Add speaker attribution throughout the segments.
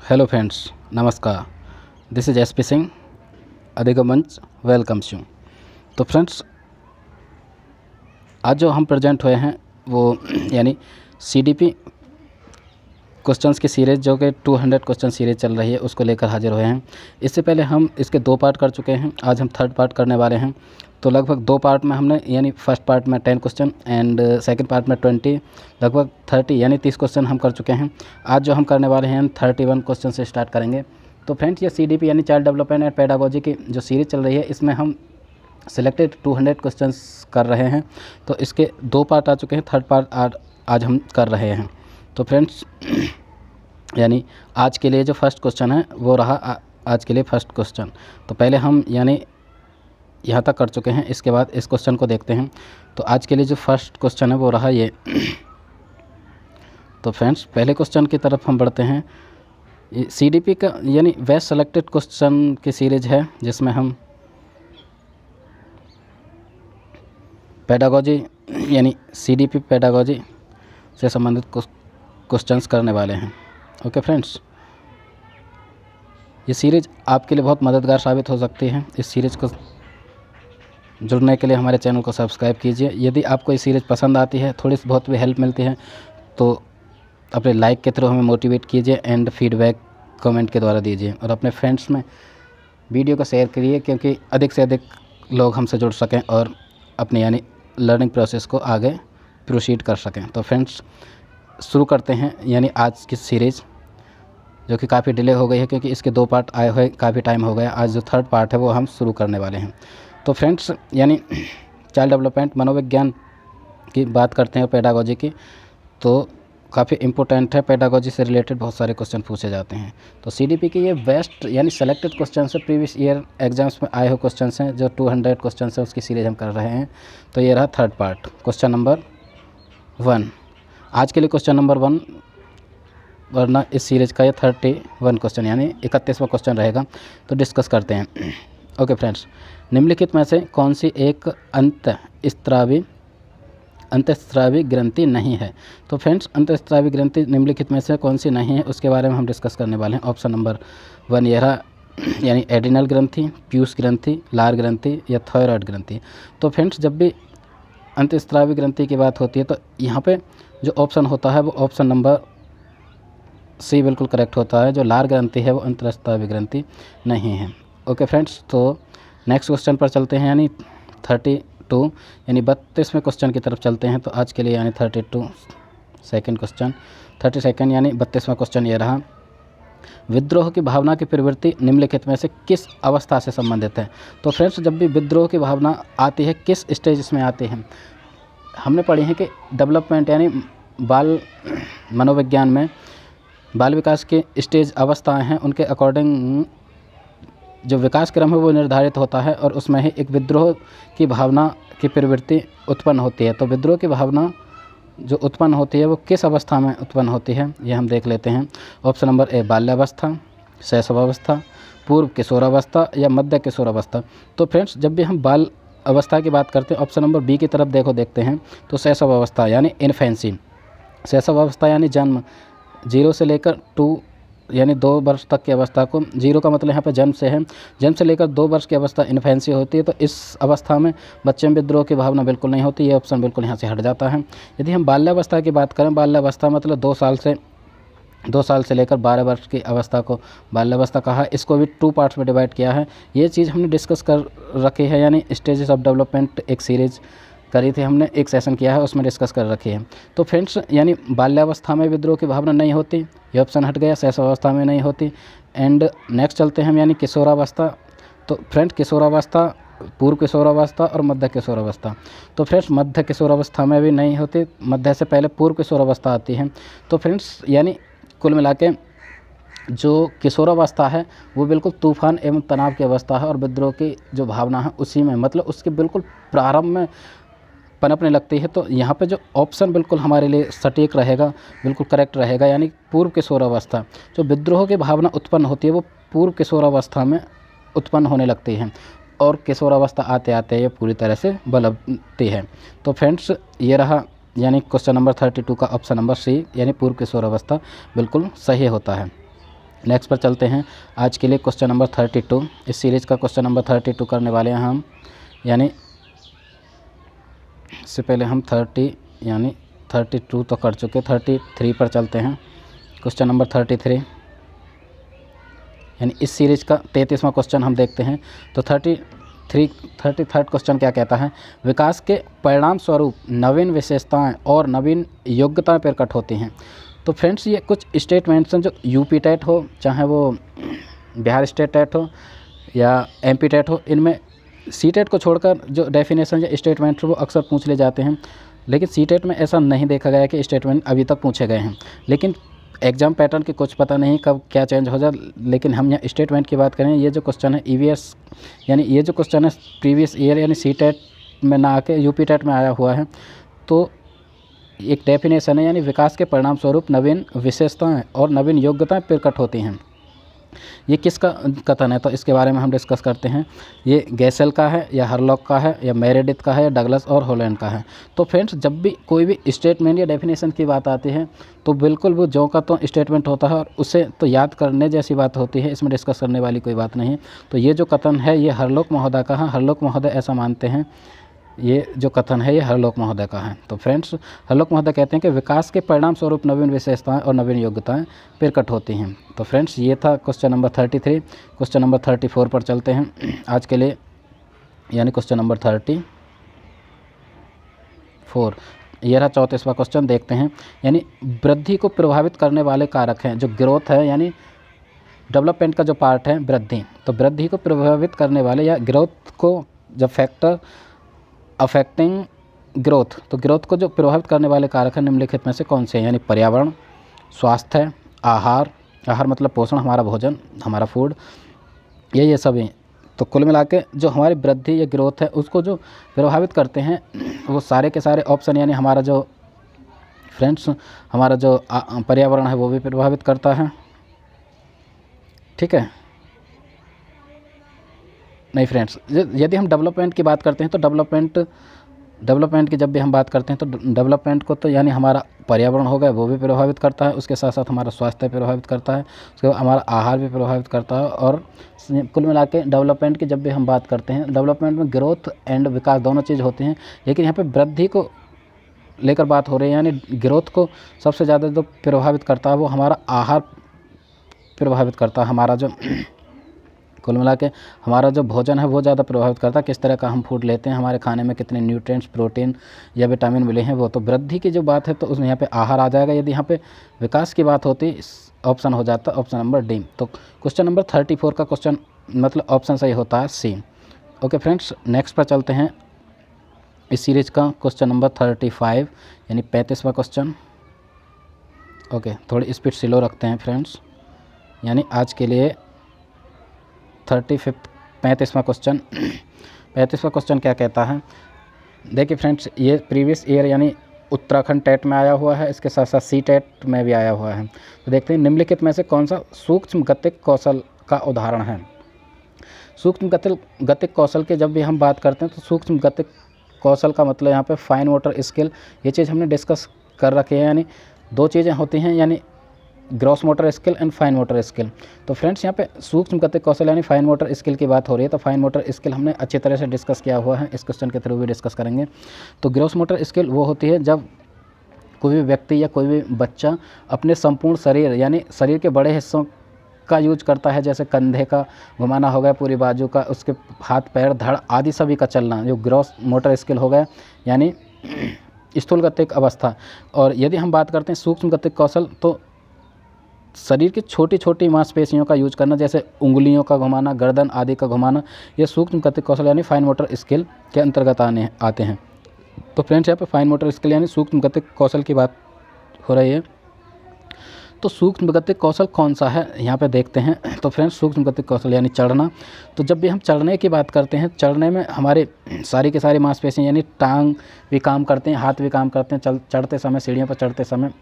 Speaker 1: Hello friends, नमस्कार। This is SP Singh, अधिगम मंच वेलकम्स यू। तो फ्रेंड्स, आज जो हम प्रेजेंट हुए हैं वो यानी सीडीपी क्वेश्चंस की सीरीज़ जो कि 200 क्वेश्चन सीरीज़ चल रही है उसको लेकर हाजिर हुए हैं। इससे पहले हम इसके 2 पार्ट कर चुके हैं, आज हम 3rd पार्ट करने वाले हैं। तो लगभग 2 पार्ट में हमने यानी फर्स्ट पार्ट में 10 क्वेश्चन एंड सेकंड पार्ट में 20 लगभग 30 यानी 30 क्वेश्चन हम कर चुके हैं। आज जो हम करने वाले हैं 31 क्वेश्चन से स्टार्ट करेंगे। तो फ्रेंड्स, ये सीडीपी यानी चाइल्ड डेवलपमेंट एंड पेडागोजी की जो सीरीज़ चल रही है इसमें हम सिलेक्टेड 200 क्वेश्चंस कर रहे हैं। तो इसके 2 पार्ट आ चुके हैं, 3rd पार्ट आज हम कर रहे हैं। तो फ्रेंड्स, यानी आज के लिए जो फर्स्ट क्वेश्चन है वो रहा आज के लिए फर्स्ट क्वेश्चन। तो पहले हम यानी यहाँ तक कर चुके हैं, इसके बाद इस क्वेश्चन को देखते हैं। तो आज के लिए जो फर्स्ट क्वेश्चन है वो रहा ये। तो फ्रेंड्स, पहले क्वेश्चन की तरफ हम बढ़ते हैं। सीडीपी का यानी बेस्ट सेलेक्टेड क्वेश्चन की सीरीज़ है जिसमें हम पेडागोजी यानी सीडीपी पेडागोजी से संबंधित क्वेश्चंस करने वाले हैं। ओके फ्रेंड्स, ये सीरीज़ आपके लिए बहुत मददगार साबित हो सकती है। इस सीरीज़ को जुड़ने के लिए हमारे चैनल को सब्सक्राइब कीजिए। यदि आपको ये सीरीज़ पसंद आती है, थोड़ी सी बहुत भी हेल्प मिलती है, तो अपने लाइक के थ्रू हमें मोटिवेट कीजिए एंड फीडबैक कमेंट के द्वारा दीजिए और अपने फ्रेंड्स में वीडियो को शेयर करिए, क्योंकि अधिक से अधिक लोग हमसे जुड़ सकें और अपनी यानी लर्निंग प्रोसेस को आगे प्रोसीड कर सकें। तो फ्रेंड्स, शुरू करते हैं यानी आज की सीरीज़, जो कि काफ़ी डिले हो गई है क्योंकि इसके 2 पार्ट आए हुए काफ़ी टाइम हो गया। आज जो 3rd पार्ट है वो हम शुरू करने वाले हैं। तो फ्रेंड्स, यानी चाइल्ड डेवलपमेंट मनोविज्ञान की बात करते हैं पेडागोजी की, तो काफ़ी इम्पोर्टेंट है। पेडागोजी से रिलेटेड बहुत सारे क्वेश्चन पूछे जाते हैं। तो सीडीपी के ये बेस्ट यानी सेलेक्टेड क्वेश्चन है, प्रीवियस ईयर एग्जाम्स में आए हुए क्वेश्चन हैं। जो 200 क्वेश्चन है उसकी सीरीज़ हम कर रहे हैं। तो ये रहा 3rd पार्ट, क्वेश्चन नंबर 1 आज के लिए। क्वेश्चन नंबर 1, वरना इस सीरीज़ का ये 31 क्वेश्चन यानी 31वां क्वेश्चन रहेगा। तो डिस्कस करते हैं। ओके फ्रेंड्स, निम्नलिखित में से कौन सी एक अंतःस्रावी ग्रंथि नहीं है? तो फ्रेंड्स, अंतःस्रावी ग्रंथि निम्नलिखित में से कौन सी नहीं है उसके बारे में हम डिस्कस करने वाले हैं। ऑप्शन नंबर 1 ये रहा, यानी एडिनल ग्रंथि, पीयूष ग्रंथि, लार ग्रंथि या थायराइड ग्रंथि। तो फ्रेंड्स, जब भी अंतःस्रावी ग्रंथि की बात होती है तो यहाँ पे जो ऑप्शन होता है वो ऑप्शन नंबर सी बिल्कुल करेक्ट होता है। जो लार ग्रंथि है वो अंतःस्रावी ग्रंथि नहीं है। ओके फ्रेंड्स, तो नेक्स्ट क्वेश्चन पर चलते हैं, यानी 32 यानी 32वें क्वेश्चन की तरफ चलते हैं। तो आज के लिए यानी 32 सेकंड क्वेश्चन, 32 यानी 32वां क्वेश्चन ये रहा। विद्रोह की भावना की प्रवृत्ति निम्नलिखित में से किस अवस्था से संबंधित है? तो फ्रेंड्स, जब भी विद्रोह की भावना आती है किस स्टेज में आती है? हमने पढ़ी है कि डेवलपमेंट यानी बाल मनोविज्ञान में बाल विकास के स्टेज अवस्थाएं हैं, उनके अकॉर्डिंग जो विकास क्रम है वो निर्धारित होता है और उसमें ही एक विद्रोह की भावना की प्रवृत्ति उत्पन्न होती है। तो विद्रोह की भावना जो उत्पन्न होती है वो किस अवस्था में उत्पन्न होती है ये हम देख लेते हैं। ऑप्शन नंबर ए बाल्यावस्था, शैशवावस्था, पूर्व किशोरावस्था या मध्य किशोरावस्था। तो फ्रेंड्स, जब भी हम बाल अवस्था की बात करते हैं ऑप्शन नंबर बी की तरफ देखते हैं। तो शैशवावस्था यानी इन्फेंसी, शैशवावस्था यानी जन्म 0 से लेकर 2 यानी 2 वर्ष तक की अवस्था को, 0 का मतलब यहाँ पर जन्म से है, जन्म से लेकर 2 वर्ष की अवस्था इन्फेंसी होती है। तो इस अवस्था में बच्चे में विद्रोह की भावना बिल्कुल नहीं होती, ये ऑप्शन बिल्कुल यहाँ से हट जाता है। यदि हम बाल्यावस्था की बात करें, बाल्यावस्था मतलब 2 साल से लेकर 12 वर्ष की अवस्था को बाल्यावस्था कहा है। इसको भी 2 पार्ट्स में डिवाइड किया है। ये चीज़ हमने डिस्कस कर रखी है, यानी स्टेजेस ऑफ डेवलपमेंट एक सीरीज़ करी थी हमने, एक सेशन किया है उसमें डिस्कस कर रखी है। तो फ्रेंड्स, यानी बाल्यावस्था में विद्रोह की भावना नहीं होती, ये ऑप्शन हट गया। शैशवावस्था में नहीं होती। एंड नेक्स्ट चलते हैं हम यानी किशोरावस्था। तो फ्रेंड्स, किशोरावस्था, पूर्व किशोरावस्था और मध्य किशोरावस्था। तो फ्रेंड्स, मध्य किशोरावस्था में भी नहीं होती, मध्य से पहले पूर्व किशोरावस्था आती है। तो फ्रेंड्स, यानी कुल मिला के जो किशोरावस्था है वो बिल्कुल तूफान एवं तनाव की अवस्था है और विद्रोह की जो भावना है उसी में मतलब उसके बिल्कुल प्रारंभ में पनपने लगती है। तो यहाँ पे जो ऑप्शन बिल्कुल हमारे लिए सटीक रहेगा, बिल्कुल करेक्ट रहेगा, यानी पूर्व किशोरावस्था। जो विद्रोह की भावना उत्पन्न होती है वो पूर्व किशोरावस्था में उत्पन्न होने लगती है और किशोरावस्था आते आते ये पूरी तरह से बलती है। तो फ्रेंड्स, ये रहा यानी क्वेश्चन नंबर 32 का ऑप्शन नंबर सी यानी पूर्व किशोरावस्था बिल्कुल सही होता है। नेक्स्ट पर चलते हैं। आज के लिए क्वेश्चन नंबर 32, इस सीरीज़ का क्वेश्चन नंबर 32 करने वाले हैं हम, यानी इससे पहले हम 32 तो कर चुके। 33 पर चलते हैं। क्वेश्चन नंबर 33 यानी इस सीरीज़ का 33वां क्वेश्चन हम देखते हैं। तो 33rd क्वेश्चन क्या कहता है, विकास के परिणाम स्वरूप नवीन विशेषताएं और नवीन योग्यताएं प्रकट होती हैं। तो फ्रेंड्स ये कुछ स्टेटमेंट्स हैं जो यूपी टेट हो, चाहे वो बिहार स्टेट टेट हो या एमपी टेट हो, इनमें सी टेट को छोड़कर जो डेफिनेशन या स्टेटमेंट वो अक्सर पूछ ले जाते हैं। लेकिन सी टेट में ऐसा नहीं देखा गया है कि स्टेटमेंट अभी तक पूछे गए हैं। लेकिन एग्जाम पैटर्न की कुछ पता नहीं कब क्या चेंज हो जाए। लेकिन हम यहाँ स्टेटमेंट की बात करें, ये जो क्वेश्चन है ईवीएस यानी ये जो क्वेश्चन है प्रीवियस ईयर यानी सी टेट में ना आके यूपी टेट में आया हुआ है। तो एक डेफिनेशन है यानी विकास के परिणाम स्वरूप नवीन विशेषताएं और नवीन योग्यताएं प्रकट होती हैं। ये किसका कथन है, तो इसके बारे में हम डिस्कस करते हैं। ये गैसेल का है या हरलॉक का है या मेरेडिथ का है या डगलस और हॉलैंड का है। तो फ्रेंड्स जब भी कोई भी स्टेटमेंट या डेफिनेशन की बात आती है तो बिल्कुल वो जो का तो स्टेटमेंट होता है और उसे तो याद करने जैसी बात होती है, इसमें डिस्कस करने वाली कोई बात नहीं। तो ये जो कथन है ये हरलॉक महोदय का है। हरलॉक महोदय ऐसा मानते हैं, ये जो कथन है ये हरलॉक महोदय का है। तो फ्रेंड्स हरलॉक महोदय कहते हैं कि विकास के परिणाम स्वरूप नवीन विशेषताएं और नवीन योग्यताएं प्रकट होती हैं। तो फ्रेंड्स ये था क्वेश्चन नंबर 33। क्वेश्चन नंबर 34 पर चलते हैं आज के लिए, यानी क्वेश्चन नंबर 34। यह रहा 34वां क्वेश्चन, देखते हैं। यानी वृद्धि को प्रभावित करने वाले कारक हैं, जो ग्रोथ है यानी डेवलपमेंट का जो पार्ट है वृद्धि, तो वृद्धि को प्रभावित करने वाले या ग्रोथ को जब फैक्टर अफेक्टिंग ग्रोथ, तो ग्रोथ को जो प्रभावित करने वाले कारक हैं निम्नलिखित में से कौन से हैं, यानी पर्यावरण, स्वास्थ्य, आहार मतलब पोषण, हमारा भोजन, हमारा फूड, ये सभी। तो कुल मिला के जो हमारी वृद्धि या ग्रोथ है उसको जो प्रभावित करते हैं वो सारे के सारे ऑप्शन, यानी हमारा जो फ्रेंड्स हमारा जो पर्यावरण है वो भी प्रभावित करता है, ठीक है। नहीं फ्रेंड्स, यदि हम डेवलपमेंट की बात करते हैं तो डेवलपमेंट की जब भी हम बात करते हैं तो डेवलपमेंट को तो यानी हमारा पर्यावरण हो गया वो भी प्रभावित करता है, उसके साथ साथ हमारा स्वास्थ्य प्रभावित करता है, उसके बाद हमारा आहार भी प्रभावित करता है। और कुल मिला के डेवलपमेंट की जब भी हम बात करते हैं, डेवलपमेंट में ग्रोथ एंड विकास दोनों चीज़ होती हैं, लेकिन यहाँ पे वृद्धि को लेकर बात हो रही है। यानी ग्रोथ को सबसे ज़्यादा जो प्रभावित करता है वो हमारा आहार प्रभावित करता है, हमारा जो कुल मिला के हमारा जो भोजन है वो ज़्यादा प्रभावित करता है, किस तरह का हम फूड लेते हैं, हमारे खाने में कितने न्यूट्रिएंट्स, प्रोटीन या विटामिन मिले हैं वो। तो वृद्धि की जो बात है तो उसमें यहाँ पे आहार आ जाएगा। यदि यहाँ पे विकास की बात होती ऑप्शन हो जाता है ऑप्शन नंबर डी। तो क्वेश्चन नंबर 34 का क्वेश्चन मतलब ऑप्शन सही होता है सी। ओके फ्रेंड्स, नेक्स्ट पर चलते हैं इस सीरीज़ का क्वेश्चन नंबर 35 यानी 35वां क्वेश्चन। ओके, थोड़ी स्पीड स्लो रखते हैं फ्रेंड्स, यानी आज के लिए 35वां क्वेश्चन। 35वां क्वेश्चन क्या कहता है, देखिए फ्रेंड्स ये प्रीवियस ईयर यानी उत्तराखंड टेट में आया हुआ है, इसके साथ साथ सी टेट में भी आया हुआ है। तो देखते हैं निम्नलिखित में से कौन सा सूक्ष्म गतिक कौशल का उदाहरण है। सूक्ष्म गतिक कौशल के जब भी हम बात करते हैं तो सूक्ष्म गतिक कौशल का मतलब यहाँ पे फाइन मोटर स्किल, ये चीज़ हमने डिस्कस कर रखी है। यानी दो चीज़ें होती हैं, यानी gross motor skill and fine motor skill. तो फ्रेंड्स यहाँ पे सूक्ष्म गतिक कौशल यानी फाइन मोटर स्किल की बात हो रही है, तो फाइन मोटर स्किल हमने अच्छी तरह से डिस्कस किया हुआ है, इस क्वेश्चन के थ्रू भी डिस्कस करेंगे। तो ग्रॉस मोटर स्किल वो होती है जब कोई भी व्यक्ति या कोई भी बच्चा अपने संपूर्ण शरीर यानी शरीर के बड़े हिस्सों का यूज करता है, जैसे कंधे का घुमाना हो गया, पूरी बाजू का, उसके हाथ पैर धड़ आदि सभी का चलना, जो ग्रॉस मोटर स्किल हो गया यानी स्थूल गतिक अवस्था। और यदि हम बात करते हैं सूक्ष्म गतिक कौशल, तो शरीर की छोटी छोटी मांसपेशियों का यूज करना, जैसे उंगलियों का घुमाना, गर्दन आदि का घुमाना, ये सूक्ष्म गतिक कौशल यानी फाइन मोटर स्किल के अंतर्गत आते हैं। तो फ्रेंड्स यहाँ पे फाइन मोटर स्किल यानी सूक्ष्म गतिक कौशल की बात हो रही है। तो सूक्ष्म गतिक कौशल कौन सा है यहाँ पे देखते हैं। तो फ्रेंड्स सूक्ष्म गतिक कौशल यानी चढ़ना। तो जब भी हम चढ़ने की बात करते हैं, चढ़ने में हमारे सारी की सारी मांसपेशियाँ यानी टांग भी काम करते हैं, हाथ भी काम करते हैं, चढ़ते समय, सीढ़ियों पर चढ़ते समय,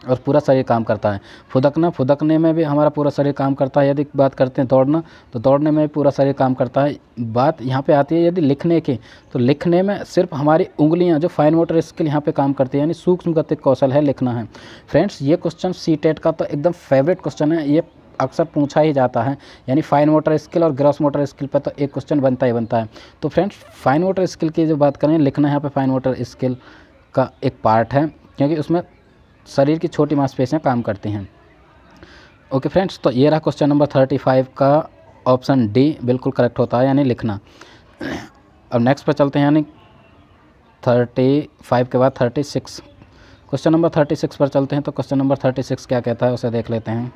Speaker 1: और पूरा शरीर काम करता है। फुदकने में भी हमारा पूरा शरीर काम करता है। यदि बात करते हैं दौड़ना, तो दौड़ने में भी पूरा शरीर काम करता है। बात यहाँ पे आती है यदि लिखने की, तो लिखने में सिर्फ हमारी उंगलियाँ जो फाइन मोटर स्किल यहाँ पे काम करती है, यानी सूक्ष्म गतिक कौशल है लिखना है। फ्रेंड्स ये क्वेश्चन सी टेट का तो एकदम फेवरेट क्वेश्चन है। ये अक्सर पूछा ही जाता है, यानी फाइन मोटर स्किल और ग्रॉस मोटर स्किल पर तो एक क्वेश्चन बनता ही बनता है। तो फ्रेंड्स फाइन मोटर स्किल की जो बात करें, लिखना यहाँ पे फाइन मोटर स्किल का एक पार्ट है, क्योंकि उसमें शरीर की छोटी मांसपेशियाँ काम करती हैं। ओके फ्रेंड्स, तो ये रहा क्वेश्चन नंबर 35 का ऑप्शन डी बिल्कुल करेक्ट होता है, यानी लिखना। अब नेक्स्ट पर चलते हैं, यानी 35 के बाद 36, क्वेश्चन नंबर 36 पर चलते हैं। तो क्वेश्चन नंबर 36 क्या कहता है उसे देख लेते हैं।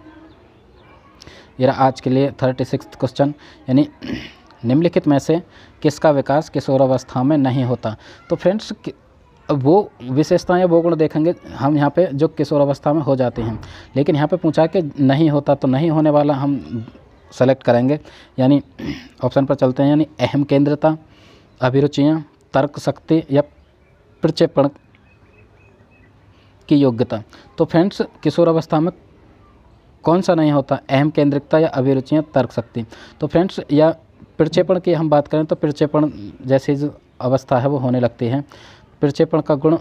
Speaker 1: ये रहा आज के लिए 36 क्वेश्चन, यानी निम्नलिखित में से किसका विकास किशोरावस्था में नहीं होता। तो फ्रेंड्स वो विशेषताएं या वो गुण देखेंगे हम यहाँ पे जो किशोरावस्था में हो जाते हैं, लेकिन यहाँ पे पूछा कि नहीं होता, तो नहीं होने वाला हम सेलेक्ट करेंगे। यानी ऑप्शन पर चलते हैं, यानी अहम केंद्रता, अभिरुचियाँ, तर्क शक्ति या प्रक्षेपण की योग्यता। तो फ्रेंड्स किशोरावस्था में कौन सा नहीं होता, अहम केंद्रिकता या अभिरुचियाँ, तर्क शक्ति। तो फ्रेंड्स या प्रक्षेपण की हम बात करें तो प्रक्षेपण जैसी जो अवस्था है वो होने लगती है। प्रक्षेपण का गुण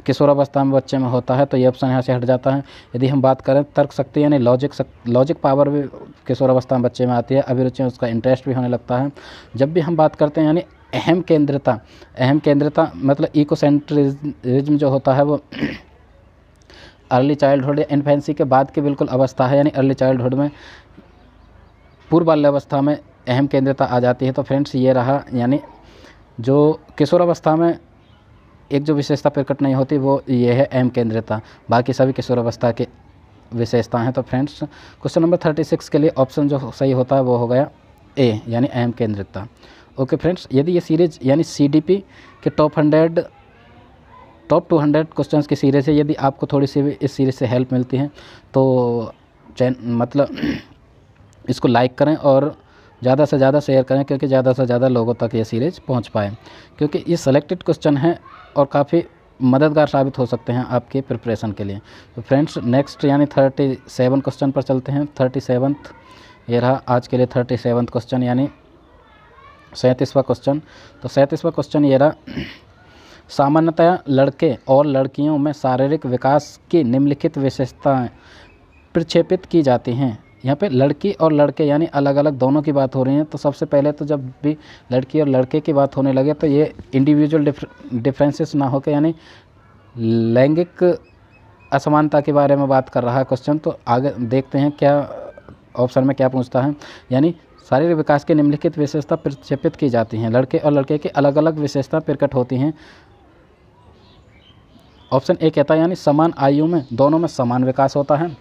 Speaker 1: किशोरावस्था में बच्चे में होता है, तो ये ऑप्शन यहाँ से हट जाता है। यदि हम बात करें तर्क शक्ति यानी लॉजिक पावर भी किशोरावस्था में बच्चे में आती है, अभिरुचियाँ उसका इंटरेस्ट भी होने लगता है। जब भी हम बात करते हैं यानी अहम केंद्रता मतलब इकोसेंट्रिज्म जो होता है वो अर्ली चाइल्डहुड या इन्फेंसी के बाद की बिल्कुल अवस्था है, यानी अर्ली चाइल्डहुड में पूर्व बाल्यावस्था में अहम केंद्रता आ जाती है। तो फ्रेंड्स ये रहा, यानी जो किशोरावस्था में एक जो विशेषता प्रकट नहीं होती वो ये है अहम केंद्रता, बाकी सभी किशोरावस्था के विशेषता हैं। तो फ्रेंड्स क्वेश्चन नंबर 36 के लिए ऑप्शन जो सही होता है वो हो गया ए, यानी अहम केंद्रितता। ओके फ्रेंड्स, यदि ये सीरीज यानी CDP के टॉप 200 क्वेश्चंस की सीरीज़ है, यदि आपको थोड़ी सी भी इस सीरीज़ से हेल्प मिलती है तो मतलब इसको लाइक करें और ज़्यादा से ज़्यादा शेयर करें, क्योंकि ज़्यादा से ज़्यादा लोगों तक ये सीरीज़ पहुंच पाए, क्योंकि ये सेलेक्टेड क्वेश्चन हैं और काफ़ी मददगार साबित हो सकते हैं आपके प्रिपरेशन के लिए। तो फ्रेंड्स नेक्स्ट यानी 37 क्वेश्चन पर चलते हैं। 37 ये रहा आज के लिए 37 क्वेश्चन, यानी 37वां क्वेश्चन। तो 37वां क्वेश्चन ये रहा, सामान्यतया लड़के और लड़कियों में शारीरिक विकास की निम्नलिखित विशेषताएं प्रक्षेपित की जाती हैं। यहाँ पे लड़की और लड़के यानी अलग अलग दोनों की बात हो रही है। तो सबसे पहले तो जब भी लड़की और लड़के की बात होने लगे तो ये इंडिविजुअल डिफरेंसेस ना होकर यानी लैंगिक असमानता के बारे में बात कर रहा है क्वेश्चन। तो आगे देखते हैं क्या ऑप्शन में क्या पूछता है, यानी शारीरिक विकास की निम्नलिखित विशेषता प्रक्षेपित की जाती हैं, लड़के और लड़के की अलग अलग विशेषता प्रकट होती हैं। ऑप्शन ए कहता है यानी समान आयु में दोनों में समान विकास होता है,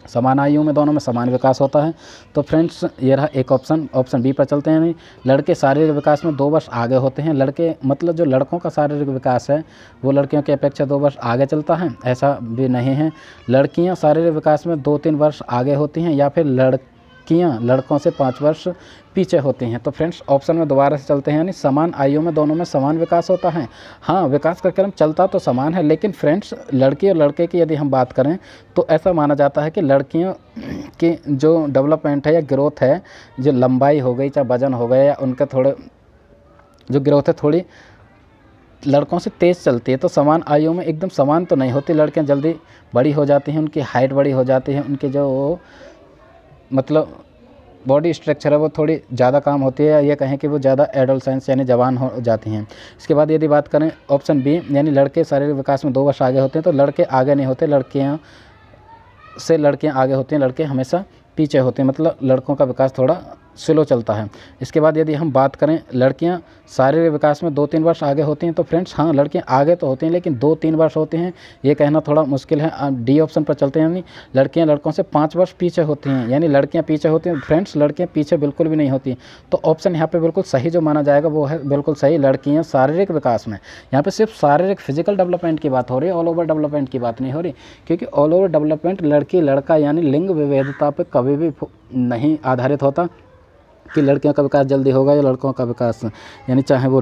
Speaker 1: समान आयु में दोनों में समान विकास होता है। तो फ्रेंड्स ये रहा एक ऑप्शन बी पर चलते हैं, यानी लड़के शारीरिक विकास में 2 वर्ष आगे होते हैं। लड़के मतलब जो लड़कों का शारीरिक विकास है वो लड़कियों की अपेक्षा 2 वर्ष आगे चलता है, ऐसा भी नहीं है। लड़कियां शारीरिक विकास में 2-3 वर्ष आगे होती हैं, या फिर लड़कियां लड़कों से 5 वर्ष पीछे होती हैं। तो फ्रेंड्स ऑप्शन में दोबारा से चलते हैं, यानी समान आयु में दोनों में समान विकास होता है। हाँ, विकास का क्रम चलता तो समान है, लेकिन फ्रेंड्स लड़की और लड़के की यदि हम बात करें तो ऐसा माना जाता है कि लड़कियों की जो डेवलपमेंट है या ग्रोथ है, जो लंबाई हो गई चाहे वजन हो गया या उनका थोड़े जो ग्रोथ है थोड़ी लड़कों से तेज़ चलती है। तो समान आयु में एकदम समान तो नहीं होती, लड़कियाँ जल्दी बड़ी हो जाती हैं, उनकी हाइट बड़ी हो जाती है, उनके जो मतलब बॉडी स्ट्रक्चर है वो थोड़ी ज़्यादा काम होती है, ये कहें कि वो ज़्यादा एडोलसेंस यानी जवान हो जाती हैं। इसके बाद यदि बात करें ऑप्शन बी, यानी लड़के शारीरिक विकास में 2 वर्ष आगे होते हैं, तो लड़के आगे नहीं होते, लड़कियां आगे होती हैं, लड़के हमेशा पीछे होते हैं, मतलब लड़कों का विकास थोड़ा स्लो चलता है। इसके बाद यदि हम बात करें लड़कियां शारीरिक विकास में 2-3 वर्ष आगे होती हैं, तो फ्रेंड्स हाँ लड़कियां आगे तो होती हैं लेकिन 2-3 वर्ष होते हैं, ये कहना थोड़ा मुश्किल है। डी ऑप्शन पर चलते हैं, यानी लड़कियां लड़कों से 5 वर्ष पीछे होती हैं, यानी लड़कियां पीछे होती हैं। फ्रेंड्स लड़कियां पीछे बिल्कुल भी नहीं होती। तो ऑप्शन यहाँ पर बिल्कुल सही जो माना जाएगा वो है बिल्कुल सही, लड़कियाँ शारीरिक विकास में। यहाँ पर सिर्फ शारीरिक फिजिकल डेवलपमेंट की बात हो रही है, ऑल ओवर डेवलपमेंट की बात नहीं हो रही, क्योंकि ऑल ओवर डेवलपमेंट लड़की लड़का यानी लिंग विभेदता पर कभी भी नहीं आधारित होता कि लड़कियों का विकास जल्दी होगा या लड़कों का विकास, यानी चाहे वो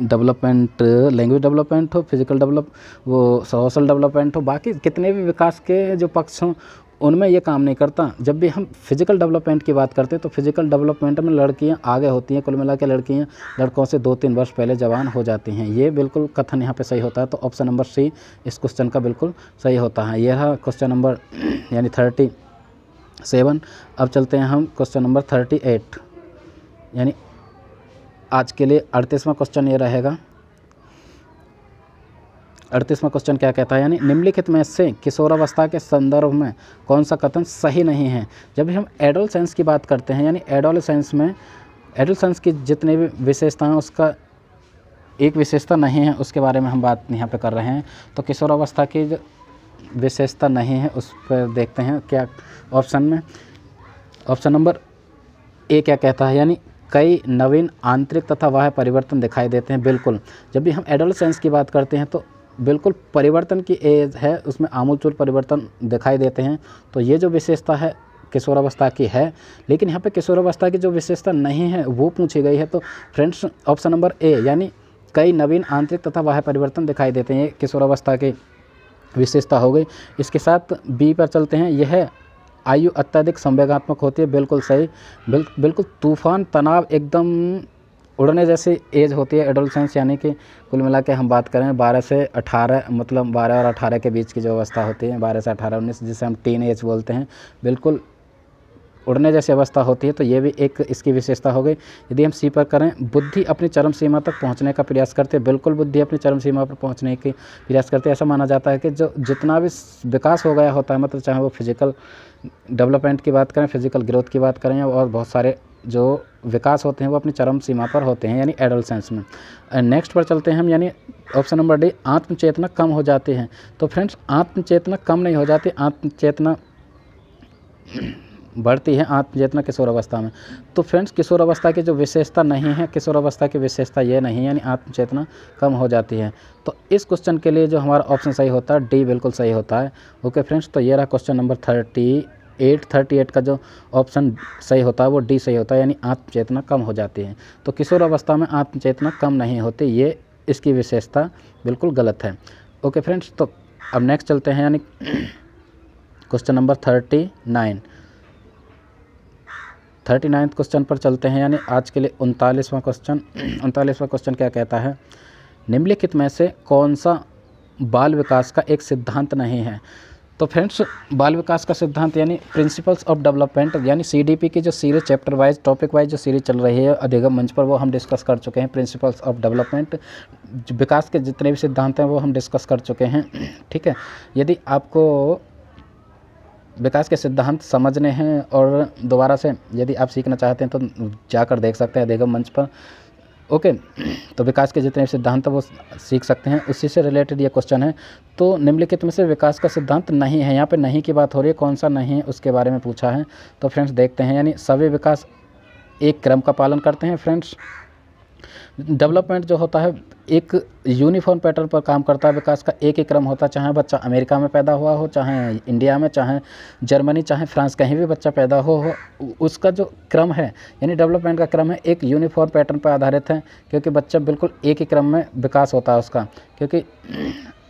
Speaker 1: डेवलपमेंट लैंग्वेज डेवलपमेंट हो, फिजिकल वो सोशल डेवलपमेंट हो, बाकी कितने भी विकास के जो पक्ष हों उनमें ये काम नहीं करता। जब भी हम फिजिकल डेवलपमेंट की बात करते हैं तो फिजिकल डेवलपमेंट में लड़कियां आगे होती हैं, कुल मिला के लड़कियां लड़कों से 2-3 वर्ष पहले जवान हो जाती हैं, ये बिल्कुल कथन यहाँ पे सही होता है। तो ऑप्शन नंबर सी इस क्वेश्चन का बिल्कुल सही होता है। यह क्वेश्चन नंबर यानी 7। अब चलते हैं हम क्वेश्चन नंबर 38, यानी आज के लिए 38वां क्वेश्चन ये रहेगा। 38वां क्वेश्चन क्या कहता है, यानी निम्नलिखित में से किशोरावस्था के संदर्भ में कौन सा कथन सही नहीं है। जब भी हम एडोलसेंस की बात करते हैं, यानी एडोलसेंस की जितनी भी विशेषताएं, उसका एक विशेषता नहीं है, उसके बारे में हम बात यहाँ पे कर रहे हैं। तो किशोरावस्था की जो विशेषता नहीं है उस पर देखते हैं क्या ऑप्शन में। ऑप्शन नंबर ए क्या कहता है, यानी कई नवीन आंतरिक तथा बाह्य परिवर्तन दिखाई देते हैं। बिल्कुल, जब भी हम एडोलसेंस की बात करते हैं तो बिल्कुल परिवर्तन की एज है, उसमें आमूलचूल परिवर्तन दिखाई देते हैं। तो ये जो विशेषता है किशोरावस्था की है, लेकिन यहाँ पे किशोरावस्था की जो विशेषता नहीं है वो पूछी गई है। तो फ्रेंड्स ऑप्शन नंबर ए, यानी कई नवीन आंतरिक तथा बाह्य परिवर्तन दिखाई देते हैं, ये किशोरावस्था की विशेषता हो गई। इसके साथ बी पर चलते हैं, यह आयु अत्यधिक संवेगात्मक होती है। बिल्कुल सही, बिल्कुल तूफान तनाव एकदम उड़ने जैसी एज होती है एडोलसेंस, यानी कि कुल मिला के हम बात करें 12 से 18, मतलब 12 और 18 के बीच की जो अवस्था होती है, 12 से 18 19, जिसे हम टीन एज बोलते हैं, बिल्कुल उड़ने जैसी अवस्था होती है। तो ये भी एक इसकी विशेषता हो गई। यदि हम सी पर करें, बुद्धि अपनी चरम सीमा तक पहुंचने का प्रयास करते हैं। बिल्कुल बुद्धि अपनी चरम सीमा पर पहुंचने की प्रयास करते हैं। ऐसा माना जाता है कि जो जितना भी विकास हो गया होता है, मतलब चाहे वो फिजिकल डेवलपमेंट की बात करें, फिजिकल ग्रोथ की बात करें, और बहुत सारे जो विकास होते हैं वो अपनी चरम सीमा पर होते हैं, यानी एडोलसेंस में। नेक्स्ट पर चलते हैं हम, यानी ऑप्शन नंबर डी, आत्मचेतना कम हो जाती है। तो फ्रेंड्स आत्मचेतना कम नहीं हो जाती, आत्मचेतना बढ़ती है, आत्मचेतना किशोरावस्था में। तो फ्रेंड्स किशोरावस्था की जो विशेषता नहीं है, किशोरावस्था की विशेषता ये नहीं है, यानी आत्मचेतना कम हो जाती है। तो इस क्वेश्चन के लिए जो हमारा ऑप्शन सही होता है, डी बिल्कुल सही होता है। ओके फ्रेंड्स, तो ये रहा क्वेश्चन नंबर 38 का जो ऑप्शन सही होता है वो डी सही होता है, यानी आत्मचेतना कम हो जाती है। तो किशोरावस्था में आत्मचेतना कम नहीं होती, ये इसकी विशेषता बिल्कुल गलत है। ओके फ्रेंड्स, तो अब नेक्स्ट चलते हैं, यानी क्वेश्चन नंबर 39 क्वेश्चन पर चलते हैं, यानी आज के लिए 39वां क्वेश्चन क्या कहता है, निम्नलिखित में से कौन सा बाल विकास का एक सिद्धांत नहीं है। तो फ्रेंड्स बाल विकास का सिद्धांत यानी प्रिंसिपल्स ऑफ डेवलपमेंट, यानी सीडीपी की जो series chapter wise topic wise जो सीरीज चल रही है अधिगम मंच पर, वो हम डिस्कस कर चुके हैं। प्रिंसिपल्स ऑफ डेवलपमेंट, विकास के जितने भी सिद्धांत हैं वो हम डिस्कस कर चुके हैं। ठीक है, यदि आपको विकास के सिद्धांत समझने हैं और दोबारा से यदि आप सीखना चाहते हैं तो जाकर देख सकते हैं अधिगम मंच पर। ओके, तो विकास के जितने सिद्धांत हैं वो सीख सकते हैं, उसी से रिलेटेड ये क्वेश्चन है। तो निम्नलिखित में से विकास का सिद्धांत नहीं है, यहाँ पे नहीं की बात हो रही है, कौन सा नहीं है उसके बारे में पूछा है। तो फ्रेंड्स देखते हैं, यानी सभी विकास एक क्रम का पालन करते हैं। फ्रेंड्स डेवलपमेंट जो होता है एक यूनिफॉर्म पैटर्न पर काम करता है, विकास का एक ही क्रम होता है, चाहे बच्चा अमेरिका में पैदा हुआ हो, चाहे इंडिया में, चाहे जर्मनी, चाहे फ्रांस, कहीं भी बच्चा पैदा हो उसका जो क्रम है यानी डेवलपमेंट का क्रम है एक यूनिफॉर्म पैटर्न पर आधारित है, क्योंकि बच्चा बिल्कुल एक ही क्रम में विकास होता है उसका, क्योंकि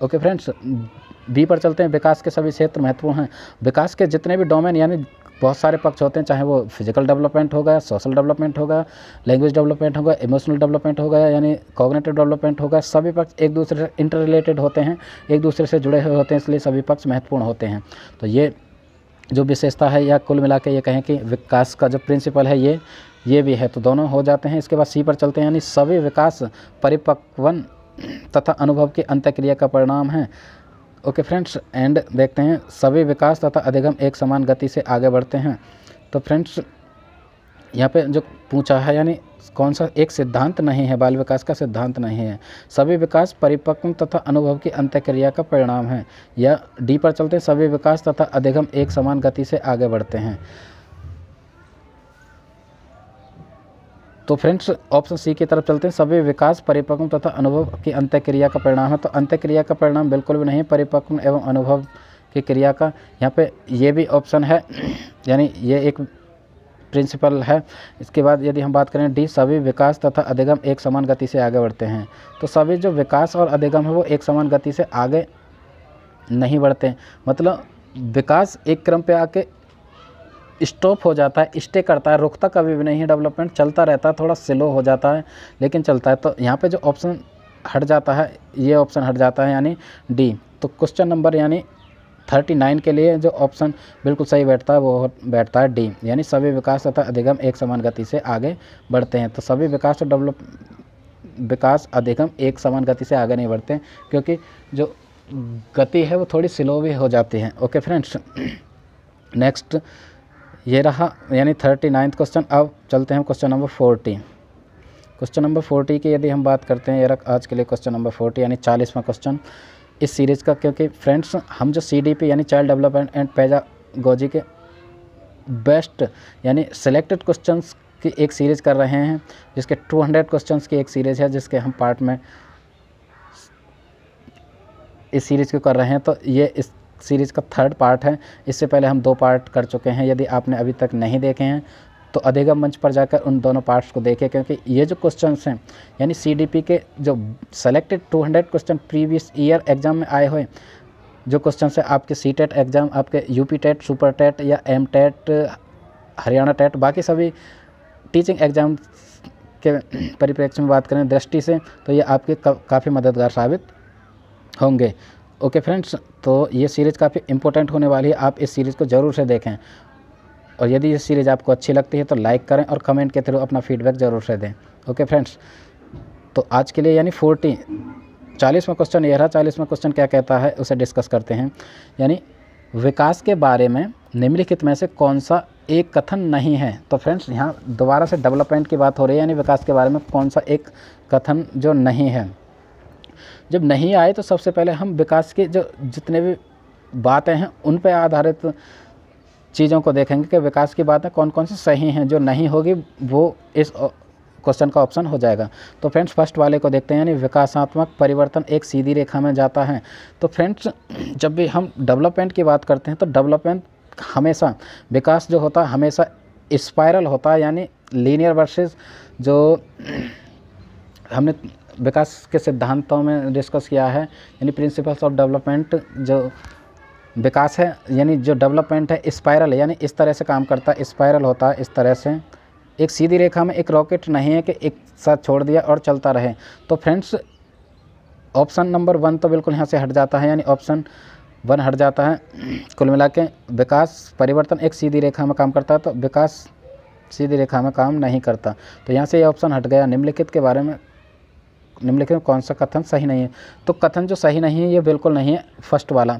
Speaker 1: ओके फ्रेंड्स बी पर चलते हैं, विकास के सभी क्षेत्र महत्वपूर्ण हैं। विकास के जितने भी डोमेन यानी बहुत सारे पक्ष होते हैं, चाहे वो फिजिकल डेवलपमेंट होगा, सोशल डेवलपमेंट होगा, लैंग्वेज डेवलपमेंट होगा, इमोशनल डेवलपमेंट होगा, यानी कॉग्निटिव डेवलपमेंट होगा, सभी पक्ष एक दूसरे से इंटर रिलेटेड होते हैं, एक दूसरे से जुड़े हुए होते हैं, इसलिए सभी पक्ष महत्वपूर्ण होते हैं। तो ये जो विशेषता है या कुल मिला के ये कहें कि विकास का जो प्रिंसिपल है ये भी है, तो दोनों हो जाते हैं। इसके बाद सी पर चलते हैं, यानी सभी विकास परिपक्वन तथा अनुभव की अंतःक्रिया का परिणाम है। ओके फ्रेंड्स, एंड देखते हैं सभी विकास तथा अधिगम एक समान गति से आगे बढ़ते हैं। तो फ्रेंड्स यहाँ पे जो पूछा है यानी कौन सा एक सिद्धांत नहीं है, बाल विकास का सिद्धांत नहीं है, सभी विकास परिपक्व तथा अनुभव की अंतःक्रिया का परिणाम है। या डी पर चलते हैं, सभी विकास तथा अधिगम एक समान गति से आगे बढ़ते हैं। तो फ्रेंड्स ऑप्शन सी की तरफ चलते हैं, सभी विकास परिपक्व तथा अनुभव की अंतःक्रिया का परिणाम है। तो अंतःक्रिया का परिणाम बिल्कुल भी नहीं, परिपक्व एवं अनुभव की क्रिया का। यहाँ पे ये भी ऑप्शन है, यानी ये एक प्रिंसिपल है। इसके बाद यदि हम बात करें डी, सभी विकास तथा अधिगम एक समान गति से आगे बढ़ते हैं। तो सभी जो विकास और अधिगम है वो एक समान गति से आगे नहीं बढ़ते, मतलब विकास एक क्रम पे आके स्टॉप हो जाता है, स्टे करता है, रुकता कभी भी नहीं है, डेवलपमेंट चलता रहता है, थोड़ा स्लो हो जाता है लेकिन चलता है। तो यहाँ पे जो ऑप्शन हट जाता है ये ऑप्शन हट जाता है, यानी डी। तो क्वेश्चन नंबर यानी 39 के लिए जो ऑप्शन बिल्कुल सही बैठता है वो बैठता है डी, यानी सभी विकास तथा अधिगम एक समान गति से आगे बढ़ते हैं। तो सभी विकास और विकास अधिगम एक समान गति से आगे नहीं बढ़ते, क्योंकि जो गति है वो थोड़ी स्लो भी हो जाती है। ओके फ्रेंड्स, नेक्स्ट ये रहा यानी 39 क्वेश्चन। अब चलते हैं क्वेश्चन नंबर 40। क्वेश्चन नंबर 40 की यदि हम बात करते हैं, ये रख आज के लिए क्वेश्चन नंबर 40 यानी 40वां क्वेश्चन इस सीरीज़ का। क्योंकि फ्रेंड्स हम जो CDP यानी चाइल्ड डेवलपमेंट एंड पेडागोजी के बेस्ट यानी सिलेक्टेड क्वेश्चंस की एक सीरीज़ कर रहे हैं, जिसके 200 क्वेश्चंस की एक सीरीज़ है, जिसके हम पार्ट में इस सीरीज़ को कर रहे हैं। तो ये इस सीरीज़ का 3rd पार्ट है। इससे पहले हम 2 पार्ट कर चुके हैं। यदि आपने अभी तक नहीं देखे हैं तो अधिगम मंच पर जाकर उन दोनों पार्ट्स को देखें, क्योंकि ये जो क्वेश्चंस हैं यानी CDP के जो selected 200 question previous year exam में आए हुए जो क्वेश्चंस हैं, आपके CTET एग्ज़ाम, आपके UP TET, सुपर टेट या MTET, हरियाणा टेट, बाकी सभी टीचिंग एग्ज़ाम के परिप्रेक्ष्य में बात करें दृष्टि से, तो ये आपके काफ़ी मददगार साबित होंगे। ओके फ्रेंड्स, तो ये सीरीज़ काफ़ी इंपॉर्टेंट होने वाली है, आप इस सीरीज़ को ज़रूर से देखें। और यदि ये सीरीज़ आपको अच्छी लगती है तो लाइक करें और कमेंट के थ्रू अपना फीडबैक ज़रूर से दें। ओके फ्रेंड्स, तो आज के लिए यानी 40वां क्वेश्चन ये रहा। 40वां क्वेश्चन क्या कहता है उसे डिस्कस करते हैं। यानी विकास के बारे में निम्नलिखित में से कौन सा एक कथन नहीं है। तो फ्रेंड्स यहाँ दोबारा से डेवलपमेंट की बात हो रही है, यानी विकास के बारे में कौन सा एक कथन जो नहीं है। जब नहीं आए तो सबसे पहले हम विकास के जो जितने भी बातें हैं उन पर आधारित चीज़ों को देखेंगे कि विकास की बातें कौन कौन सी सही हैं। जो नहीं होगी वो इस क्वेश्चन का ऑप्शन हो जाएगा। तो फ्रेंड्स फर्स्ट वाले को देखते हैं, यानी विकासात्मक परिवर्तन एक सीधी रेखा में जाता है। तो फ्रेंड्स जब भी हम डेवलपमेंट की बात करते हैं तो डेवलपमेंट हमेशा, विकास जो होता है हमेशा स्पाइरल होता है, यानी लीनियर वर्सेस जो हमने विकास के सिद्धांतों में डिस्कस किया है, यानी प्रिंसिपल्स ऑफ डेवलपमेंट। जो विकास है यानी जो डेवलपमेंट है स्पाइरल है, यानी इस तरह से काम करता है, स्पाइरल होता है इस तरह से, एक सीधी रेखा में। एक रॉकेट नहीं है कि एक साथ छोड़ दिया और चलता रहे। तो फ्रेंड्स ऑप्शन नंबर 1 तो बिल्कुल यहाँ से हट जाता है, यानी ऑप्शन 1 हट जाता है। कुल मिला के विकास परिवर्तन एक सीधी रेखा में काम करता है, तो विकास सीधी रेखा में काम नहीं करता। तो यहाँ से ये ऑप्शन हट गया। निम्नलिखित के बारे में निम्नलिखित में कौन सा कथन सही नहीं है। तो कथन जो सही नहीं है ये बिल्कुल नहीं है फर्स्ट वाला।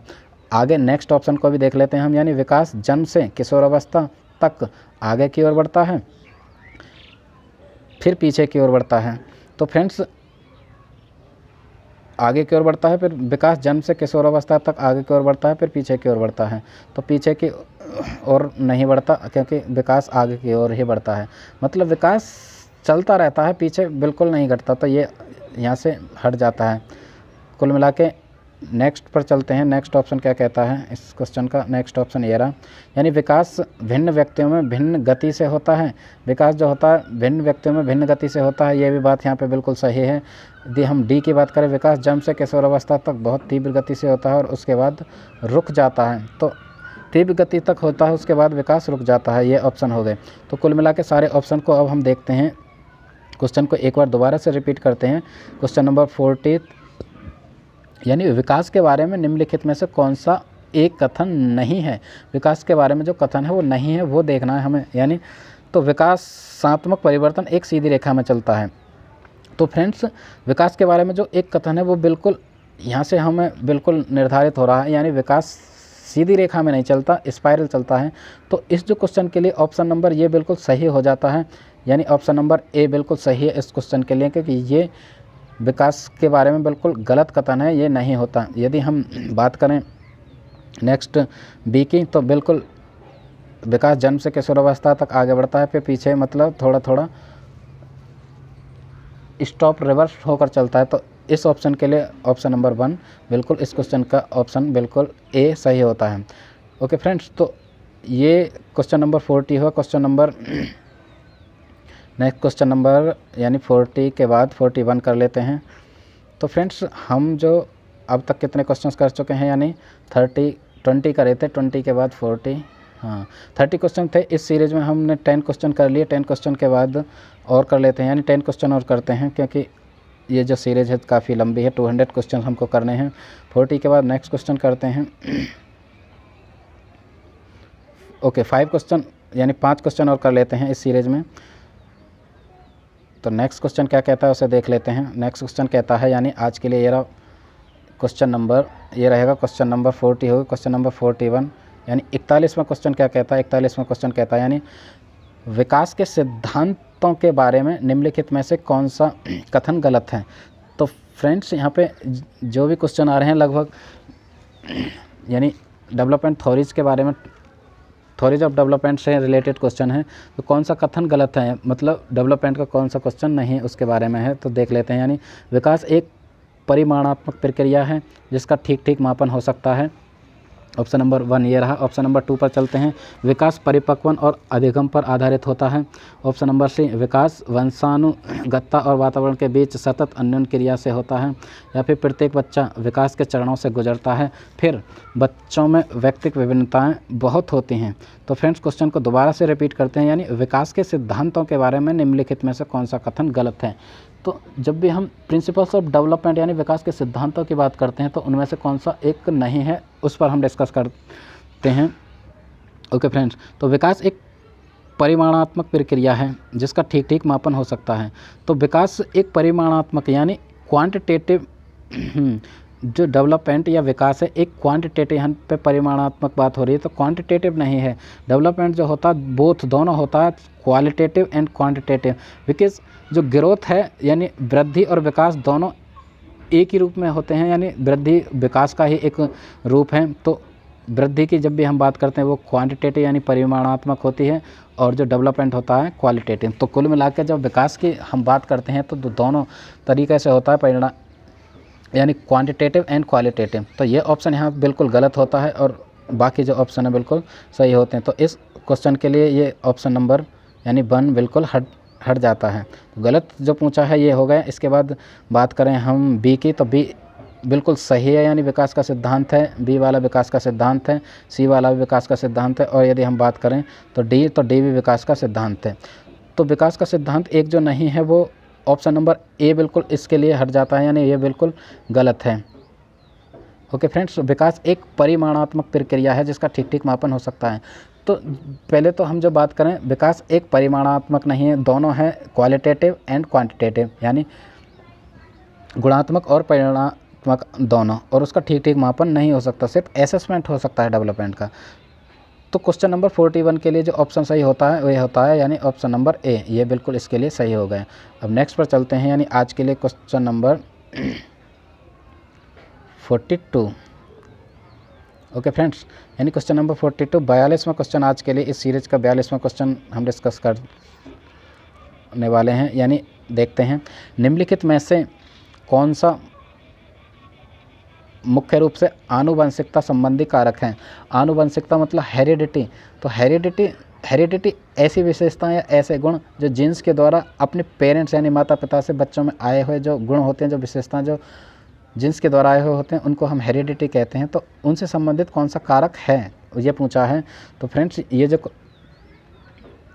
Speaker 1: आगे नेक्स्ट ऑप्शन को भी देख लेते हैं हम, यानी विकास जन्म से किशोरावस्था तक आगे की ओर बढ़ता है फिर पीछे की ओर बढ़ता है। तो फ्रेंड्स आगे की ओर बढ़ता है, फिर विकास जन्म से किशोरावस्था तक आगे की ओर बढ़ता है, फिर पीछे की ओर बढ़ता है। तो पीछे की ओर नहीं बढ़ता, क्योंकि विकास आगे की ओर ही बढ़ता है, मतलब विकास चलता रहता है, पीछे बिल्कुल नहीं घटता। तो ये यहाँ से हट जाता है। कुल मिला के नेक्स्ट पर चलते हैं। नेक्स्ट ऑप्शन क्या कहता है इस क्वेश्चन का, नेक्स्ट ऑप्शन ये रहा, यानी विकास भिन्न व्यक्तियों में भिन्न गति से होता है। विकास जो होता है भिन्न व्यक्तियों में भिन्न गति से होता है, ये भी बात यहाँ पे बिल्कुल सही है। यदि हम डी की बात करें, विकास जन्म से किशोरावस्था तक बहुत तीव्र गति से होता है और उसके बाद रुक जाता है। तो तीव्र गति तक होता है, उसके बाद विकास रुक जाता है, ये ऑप्शन हो गए। तो कुल मिला के सारे ऑप्शन को अब हम देखते हैं। क्वेश्चन को एक बार दोबारा से रिपीट करते हैं। क्वेश्चन नंबर 40, यानी विकास के बारे में निम्नलिखित में से कौन सा एक कथन नहीं है। विकास के बारे में जो कथन है वो नहीं है, वो देखना है हमें। यानी तो विकासात्मक परिवर्तन एक सीधी रेखा में चलता है। तो फ्रेंड्स विकास के बारे में जो एक कथन है वो बिल्कुल यहाँ से हमें बिल्कुल निर्धारित हो रहा है, यानी विकास सीधी रेखा में नहीं चलता, स्पाइरल चलता है। तो इस जो क्वेश्चन के लिए ऑप्शन नंबर ये बिल्कुल सही हो जाता है, यानी ऑप्शन नंबर ए बिल्कुल सही है इस क्वेश्चन के लिए, क्योंकि ये विकास के बारे में बिल्कुल गलत कथन है, ये नहीं होता। यदि हम बात करें नेक्स्ट बी की, तो बिल्कुल विकास जन्म से किशोरावस्था तक आगे बढ़ता है, फिर पीछे मतलब थोड़ा थोड़ा स्टॉप रिवर्स होकर चलता है। तो इस ऑप्शन के लिए ऑप्शन नंबर 1 बिल्कुल इस क्वेश्चन का ऑप्शन बिल्कुल ए सही होता है। ओके फ्रेंड्स, तो ये क्वेश्चन नंबर 40 हुआ। Question number next question number यानी 40 के बाद 41 कर लेते हैं। तो फ्रेंड्स हम जो अब तक कितने क्वेश्चंस कर चुके हैं, यानी 20 करे थे, 20 के बाद 40, हाँ 30 क्वेश्चन थे। इस सीरीज़ में हमने 10 क्वेश्चन कर लिए। 10 क्वेश्चन के बाद और कर लेते हैं, यानी 10 क्वेश्चन और करते हैं, क्योंकि ये जो सीरीज़ है काफ़ी लंबी है। 200 क्वेश्चन हमको करने हैं। 40 के बाद नेक्स्ट क्वेश्चन करते हैं। ओके 5 क्वेश्चन यानी 5 क्वेश्चन और कर लेते हैं इस सीरीज़ में। तो नेक्स्ट क्वेश्चन क्या कहता है उसे देख लेते हैं। नेक्स्ट क्वेश्चन कहता है यानी आज के लिए ये रहा क्वेश्चन नंबर, ये रहेगा क्वेश्चन नंबर 40 होगा, क्वेश्चन नंबर 41 यानी 41वां क्वेश्चन क्या कहता है। 41वां क्वेश्चन कहता है यानी विकास के सिद्धांतों के बारे में निम्नलिखित में से कौन सा कथन गलत है। तो फ्रेंड्स यहाँ पे जो भी क्वेश्चन आ रहे हैं लगभग यानी डेवलपमेंट थ्योरीज के बारे में, थ्योरीज ऑफ डेवलपमेंट से रिलेटेड क्वेश्चन है। तो कौन सा कथन गलत है, मतलब डेवलपमेंट का कौन सा क्वेश्चन नहीं उसके बारे में है, तो देख लेते हैं। यानी विकास एक परिमाणात्मक प्रक्रिया है जिसका ठीक ठीक मापन हो सकता है। ऑप्शन नंबर 1 ये रहा। ऑप्शन नंबर 2 पर चलते हैं। विकास परिपक्वन और अधिगम पर आधारित होता है। ऑप्शन नंबर 3 विकास वंशानुगतता और वातावरण के बीच सतत अन्योन क्रिया से होता है। या फिर प्रत्येक बच्चा विकास के चरणों से गुजरता है, फिर बच्चों में व्यक्तिगत विभिन्नताएं बहुत होती हैं। तो फ्रेंड्स क्वेश्चन को दोबारा से रिपीट करते हैं। यानी विकास के सिद्धांतों के बारे में निम्नलिखित में से कौन सा कथन गलत है। तो जब भी हम प्रिंसिपल्स ऑफ डेवलपमेंट यानी विकास के सिद्धांतों की बात करते हैं तो उनमें से कौन सा एक नहीं है उस पर हम डिस्कस करते हैं। ओके फ्रेंड्स, तो विकास एक परिमाणात्मक प्रक्रिया है जिसका ठीक ठीक मापन हो सकता है। तो विकास एक परिमाणात्मक यानी क्वांटिटेटिव जो डेवलपमेंट या विकास है एक क्वांटिटेटिव, यहाँ पे परिमाणात्मक बात हो रही है तो क्वांटिटेटिव नहीं है। डेवलपमेंट जो होता है बोथ दोनों होता है, क्वालिटेटिव एंड क्वांटिटेटिव। बिकॉज जो ग्रोथ है यानी वृद्धि और विकास दोनों एक ही रूप में होते हैं, यानी वृद्धि विकास का ही एक रूप है। तो वृद्धि की जब भी हम बात करते हैं वो क्वांटिटेटिव यानी परिमाणात्मक होती है और जो डेवलपमेंट होता है क्वालिटेटिव। तो कुल मिलाकर जब विकास की हम बात करते हैं तो दोनों तरीके से होता है परिणाम यानी क्वांटिटेटिव एंड क्वालिटेटिव। तो ये ऑप्शन यहाँ बिल्कुल गलत होता है और बाकी जो ऑप्शन है बिल्कुल सही होते हैं। तो इस क्वेश्चन के लिए ये ऑप्शन नंबर यानी 1 बिल्कुल हट जाता है। तो गलत जो पूछा है ये हो गया। इसके बाद बात करें हम बी की, तो बी बिल्कुल सही है यानी विकास का सिद्धांत है। बी वाला विकास का सिद्धांत है, सी वाला भी विकास का सिद्धांत है और यदि हम बात करें तो डी भी विकास का सिद्धांत है। तो विकास का सिद्धांत एक जो नहीं है वो ऑप्शन नंबर ए बिल्कुल इसके लिए हट जाता है यानी ये बिल्कुल गलत है। ओके फ्रेंड्स, विकास एक परिमाणात्मक प्रक्रिया है जिसका ठीक ठीक मापन हो सकता है। तो पहले तो हम जो बात करें विकास एक परिमाणात्मक नहीं है, दोनों हैं क्वालिटेटिव एंड क्वांटिटेटिव यानी गुणात्मक और परिमाणात्मक दोनों, और उसका ठीक ठीक मापन नहीं हो सकता, सिर्फ असेसमेंट हो सकता है डेवलपमेंट का। तो क्वेश्चन नंबर 41 के लिए जो ऑप्शन सही होता है वह होता है यानी ऑप्शन नंबर ए, ये बिल्कुल इसके लिए सही हो गए। अब नेक्स्ट पर चलते हैं यानी आज के लिए क्वेश्चन नंबर 42। ओके फ्रेंड्स, यानी क्वेश्चन नंबर 42 42वां क्वेश्चन आज के लिए इस सीरीज़ का 42वां क्वेश्चन हम डिस्कस करने वाले हैं। यानी देखते हैं निम्नलिखित में से कौन सा मुख्य रूप से आनुवंशिकता संबंधी कारक हैं। आनुवंशिकता मतलब हेरिडिटी। तो हेरिडिटी ऐसी विशेषताएं या ऐसे गुण जो जीन्स के द्वारा अपने पेरेंट्स यानी माता पिता से बच्चों में आए हुए जो गुण होते हैं, जो विशेषताएं जो जीन्स के द्वारा आए हुए होते हैं उनको हम हेरिडिटी कहते हैं। तो उनसे संबंधित कौन सा कारक है ये पूछा है। तो फ्रेंड्स ये जो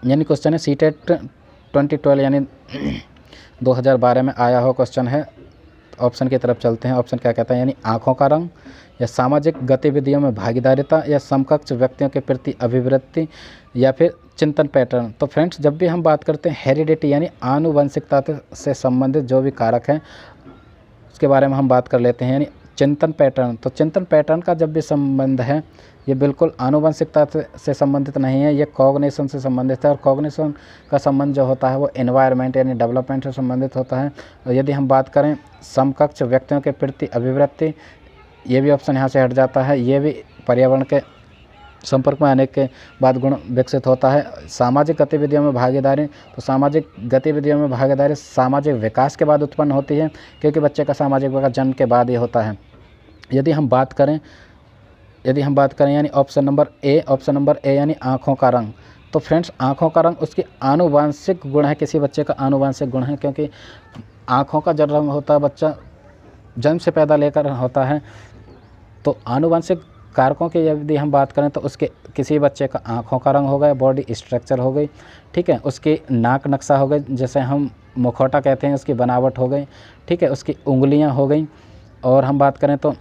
Speaker 1: यानी क्वेश्चन है सीटेट 2012 यानी 2012 में आया हुआ क्वेश्चन है। ऑप्शन की तरफ चलते हैं। ऑप्शन क्या कहता है यानी आँखों का रंग, या सामाजिक गतिविधियों में भागीदारिता, या समकक्ष व्यक्तियों के प्रति अभिवृत्ति, या फिर चिंतन पैटर्न। तो फ्रेंड्स जब भी हम बात करते हैं हेरिडिटी यानी आनुवंशिकता से संबंधित जो भी कारक हैं उसके बारे में हम बात कर लेते हैं। यानी चिंतन पैटर्न, तो चिंतन पैटर्न का जब भी संबंध है ये बिल्कुल आनुवंशिकता से संबंधित नहीं है, ये कॉग्निशन से संबंधित है। और कॉग्निशन का संबंध जो होता है वो एनवायरनमेंट यानी डेवलपमेंट से संबंधित होता है। और यदि हम बात करें समकक्ष व्यक्तियों के प्रति अभिवृत्ति, ये भी ऑप्शन यहाँ से हट जाता है। ये भी पर्यावरण के संपर्क में आने के बाद गुण विकसित होता है। सामाजिक गतिविधियों में भागीदारी, तो सामाजिक गतिविधियों में भागीदारी सामाजिक विकास के बाद उत्पन्न होती है क्योंकि बच्चे का सामाजिक विकास जन्म के बाद ही होता है। यदि हम बात करें यानी ऑप्शन नंबर ए यानी आँखों का रंग। तो फ्रेंड्स आँखों का रंग उसकी आनुवांशिक गुण है, किसी बच्चे का आनुवांशिक गुण है, क्योंकि आँखों का जो रंग होता है बच्चा जन्म से पैदा लेकर होता है। तो आनुवांशिक कारकों की यदि हम बात करें तो उसके किसी बच्चे का आँखों का रंग हो गया, बॉडी स्ट्रक्चर हो गई, ठीक है, उसकी नाक नक्शा हो गई जैसे हम मुखौटा कहते हैं, उसकी बनावट हो गई, ठीक है, उसकी उंगलियां हो गई, और हम बात करें तो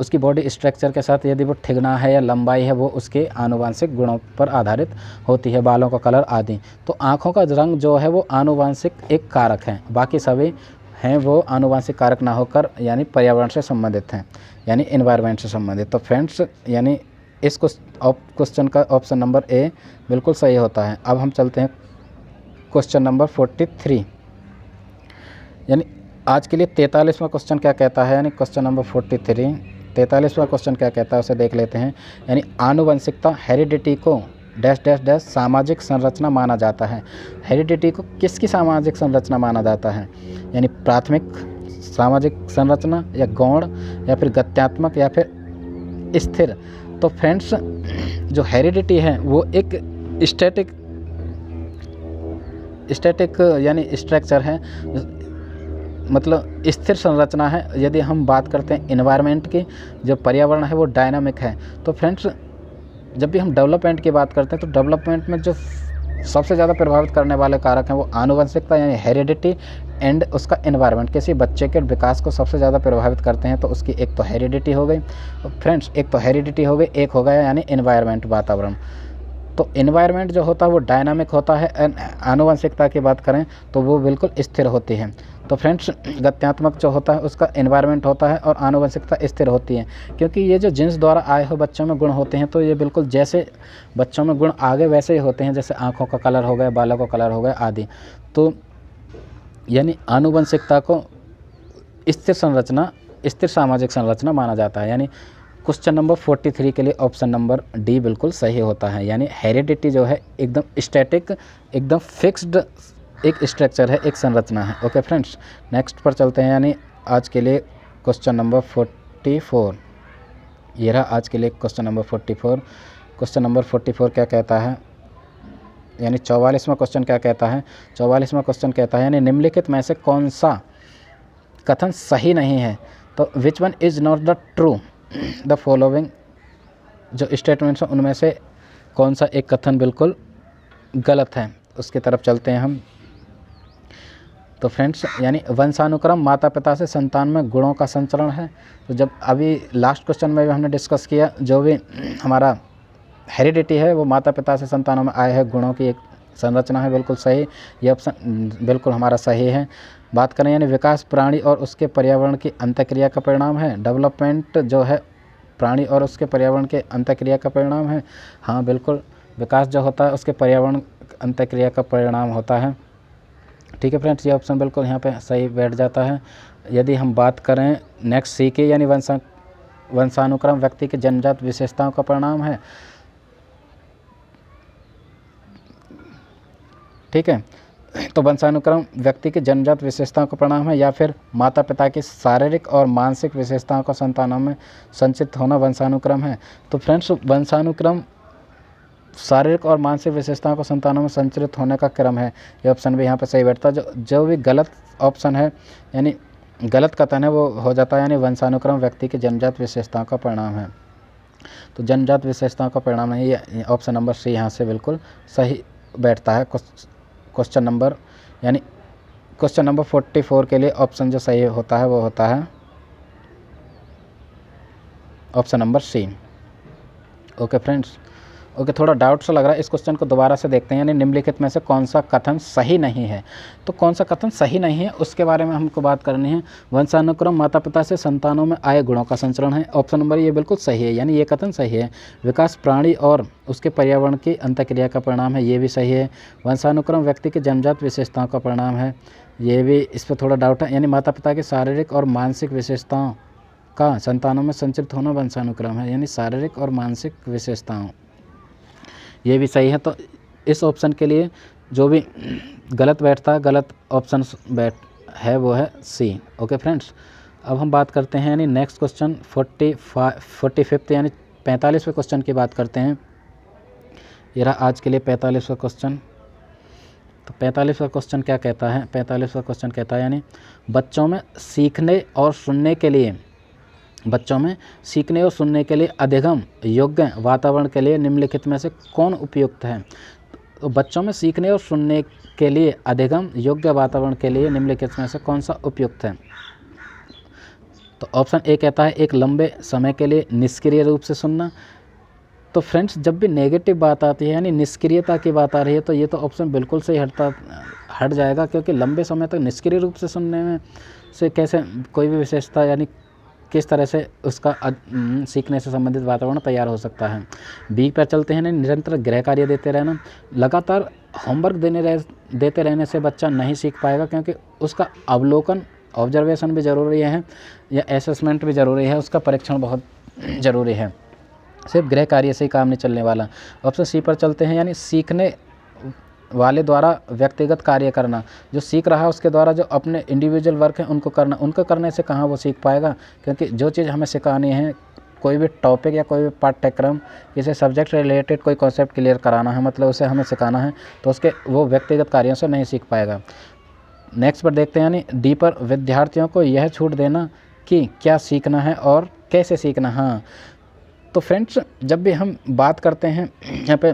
Speaker 1: उसकी बॉडी स्ट्रक्चर के साथ यदि वो ठिगना है या लंबाई है वो उसके आनुवांशिक गुणों पर आधारित होती है, बालों का कलर आदि। तो आँखों का रंग जो है वो आनुवांशिक एक कारक है, बाकी सभी हैं वो आनुवांशिक कारक ना होकर यानी पर्यावरण से संबंधित हैं, यानी एनवायरनमेंट से संबंधित। तो फ्रेंड्स यानी इस क्वेश्चन का ऑप्शन नंबर ए बिल्कुल सही होता है। अब हम चलते हैं क्वेश्चन नंबर 43, यानी आज के लिए 43वां क्वेश्चन क्या कहता है, यानी क्वेश्चन नंबर 43 43वां क्वेश्चन क्या कहता है उसे देख लेते हैं। यानी आनुवंशिकता हेरिडिटी को डैश डैश डैश सामाजिक संरचना माना जाता है। हेरिडिटी को किसकी सामाजिक संरचना माना जाता है, यानी प्राथमिक सामाजिक संरचना या गौण या फिर गत्यात्मक या फिर स्थिर। तो फ्रेंड्स जो हेरिडिटी है वो एक स्टैटिक यानी स्ट्रक्चर है, मतलब स्थिर संरचना है। यदि हम बात करते हैं एनवायरनमेंट की, जो पर्यावरण है वो डायनामिक है। तो फ्रेंड्स जब भी हम डेवलपमेंट की बात करते हैं तो डेवलपमेंट में जो सबसे ज़्यादा प्रभावित करने वाले कारक हैं वो आनुवंशिकता यानी हेरिडिटी एंड उसका एनवायरनमेंट। किसी बच्चे के विकास को सबसे ज़्यादा प्रभावित करते हैं तो उसकी एक तो हेरिडिटी हो गई फ्रेंड्स, एक तो हेरिडिटी हो गई, एक हो गया यानी एनवायरनमेंट वातावरण। तो एनवायरनमेंट जो होता है वो डायनामिक होता है, आनुवंशिकता की बात करें तो वो बिल्कुल स्थिर होती है। तो फ्रेंड्स गत्यात्मक जो होता है उसका एनवायरनमेंट होता है और आनुवंशिकता स्थिर होती है, क्योंकि ये जो जीन्स द्वारा आए हुए बच्चों में गुण होते हैं तो ये बिल्कुल जैसे बच्चों में गुण आगे वैसे ही होते हैं, जैसे आँखों का कलर हो गया, बालों का कलर हो गया आदि। तो यानी आनुवंशिकता को स्थिर संरचना, स्थिर सामाजिक संरचना माना जाता है। यानी क्वेश्चन नंबर 43 के लिए ऑप्शन नंबर डी बिल्कुल सही होता है। यानी हेरिडिटी जो है एकदम स्टैटिक, एकदम फिक्स्ड एक स्ट्रक्चर है, एक संरचना है। ओके फ्रेंड्स, नेक्स्ट पर चलते हैं। यानी आज के लिए क्वेश्चन नंबर 44, ये रहा आज के लिए क्वेश्चन नंबर 44। क्वेश्चन नंबर 44 क्या कहता है, यानी 44वां क्वेश्चन क्या कहता है। 44वां क्वेश्चन कहता है यानी निम्नलिखित में से कौन सा कथन सही नहीं है। तो which one is not the true the following, जो स्टेटमेंट्स हैं उनमें से कौन सा एक कथन बिल्कुल गलत है, उसकी तरफ चलते हैं हम। तो फ्रेंड्स यानी वंशानुक्रम माता पिता से संतान में गुणों का संचरण है। तो जब अभी लास्ट क्वेश्चन में भी हमने डिस्कस किया, जो भी हमारा हेरिडिटी है वो माता पिता से संतानों में आए हैं गुणों की एक संरचना है, बिल्कुल सही, ये ऑप्शन बिल्कुल हमारा सही है। बात करें यानी विकास प्राणी और उसके पर्यावरण की अंतःक्रिया का परिणाम है। डेवलपमेंट जो है प्राणी और उसके पर्यावरण के अंतःक्रिया का परिणाम है। हाँ बिल्कुल, विकास जो होता है उसके पर्यावरण अंतःक्रिया का परिणाम होता है। ठीक है फ्रेंड्स, ये ऑप्शन बिल्कुल यहाँ पे सही बैठ जाता है। यदि हम बात करें नेक्स्ट सी के, यानी वंशानुक्रम व्यक्ति की जन्मजात विशेषताओं का परिणाम है। ठीक है, तो वंशानुक्रम व्यक्ति की जन्मजात विशेषताओं का परिणाम है, या फिर माता पिता की शारीरिक और मानसिक विशेषताओं का संतानों में संचित होना वंशानुक्रम है। तो फ्रेंड्स वंशानुक्रम शारीरिक और मानसिक विशेषताओं को संतानों में संचरित होने का क्रम है, ये ऑप्शन भी यहाँ पे सही बैठता है। जो भी गलत ऑप्शन है यानी गलत कथन है वो हो जाता है, यानी वंशानुक्रम व्यक्ति की जन्मजात विशेषताओं का परिणाम है। तो जन्मजात विशेषताओं का परिणाम नहीं, ये ऑप्शन नंबर सी यहाँ से बिल्कुल सही बैठता है। क्वेश्चन नंबर यानी क्वेश्चन नंबर 44 के लिए ऑप्शन जो सही होता है वो होता है option number C. Okay friends, okay थोड़ा डाउट सा लग रहा है, इस क्वेश्चन को दोबारा से देखते हैं। यानी निम्नलिखित में से कौन सा कथन सही नहीं है। तो कौन सा कथन सही नहीं है उसके बारे में हमको बात करनी है। वंशानुक्रम माता पिता से संतानों में आए गुणों का संचरण है, ऑप्शन नंबर ये बिल्कुल सही है, यानी ये कथन सही है। विकास प्राणी और उसके पर्यावरण की अंतःक्रिया का परिणाम है, ये भी सही है। वंशानुक्रम व्यक्ति की जन्मजात विशेषताओं का परिणाम है, ये भी, इस पर थोड़ा डाउट है। यानी माता पिता की शारीरिक और मानसिक विशेषताओं का संतानों में संचित होना वंशानुक्रम है, यानी शारीरिक और मानसिक विशेषताओं, ये भी सही है। तो इस ऑप्शन के लिए जो भी गलत बैठता है, गलत ऑप्शन है वो है सी। ओके फ्रेंड्स, अब हम बात करते हैं यानी नेक्स्ट क्वेश्चन 45 यानी 45वें क्वेश्चन की बात करते हैं। ये रहा आज के लिए 45वां क्वेश्चन। तो 45वां क्वेश्चन क्या कहता है, 45वां क्वेश्चन कहता है यानी बच्चों में सीखने और सुनने के लिए अधिगम योग्य वातावरण के लिए निम्नलिखित में से कौन उपयुक्त है। तो बच्चों में सीखने और सुनने के लिए अधिगम योग्य वातावरण के लिए निम्नलिखित में से कौन सा उपयुक्त है। तो ऑप्शन ए कहता है एक लंबे समय के लिए निष्क्रिय रूप से सुनना। तो फ्रेंड्स जब भी नेगेटिव बात आती है यानी निष्क्रियता की बात आ रही है तो ये तो ऑप्शन बिल्कुल सही हट जाएगा, क्योंकि लंबे समय तक निष्क्रिय रूप से सुनने में से कैसे कोई भी विशेषता यानी किस तरह से उसका सीखने से संबंधित वातावरण तैयार हो सकता है। बी पर चलते हैं, निरंतर गृह कार्य देते रहना। लगातार होमवर्क देते रहने से बच्चा नहीं सीख पाएगा, क्योंकि उसका अवलोकन ऑब्जर्वेशन भी ज़रूरी है या असेसमेंट भी ज़रूरी है, उसका परीक्षण बहुत ज़रूरी है। सिर्फ गृह कार्य से ही काम नहीं चलने वाला। ऑप्शन सी पर चलते हैं, यानी सीखने वाले द्वारा व्यक्तिगत कार्य करना। जो सीख रहा है उसके द्वारा जो अपने इंडिविजुअल वर्क हैं उनको करना। उनको करने से कहाँ वो सीख पाएगा, क्योंकि जो चीज़ हमें सिखानी है, कोई भी टॉपिक या कोई भी पाठ्यक्रम, किसी सब्जेक्ट रिलेटेड कोई कॉन्सेप्ट क्लियर कराना है, मतलब उसे हमें सिखाना है, तो उसके वो व्यक्तिगत कार्यों से नहीं सीख पाएगा। नेक्स्ट पर देखते हैं, यानी डी पर विद्यार्थियों को यह छूट देना कि क्या सीखना है और कैसे सीखना। हाँ, तो फ्रेंड्स जब भी हम बात करते हैं यहाँ पे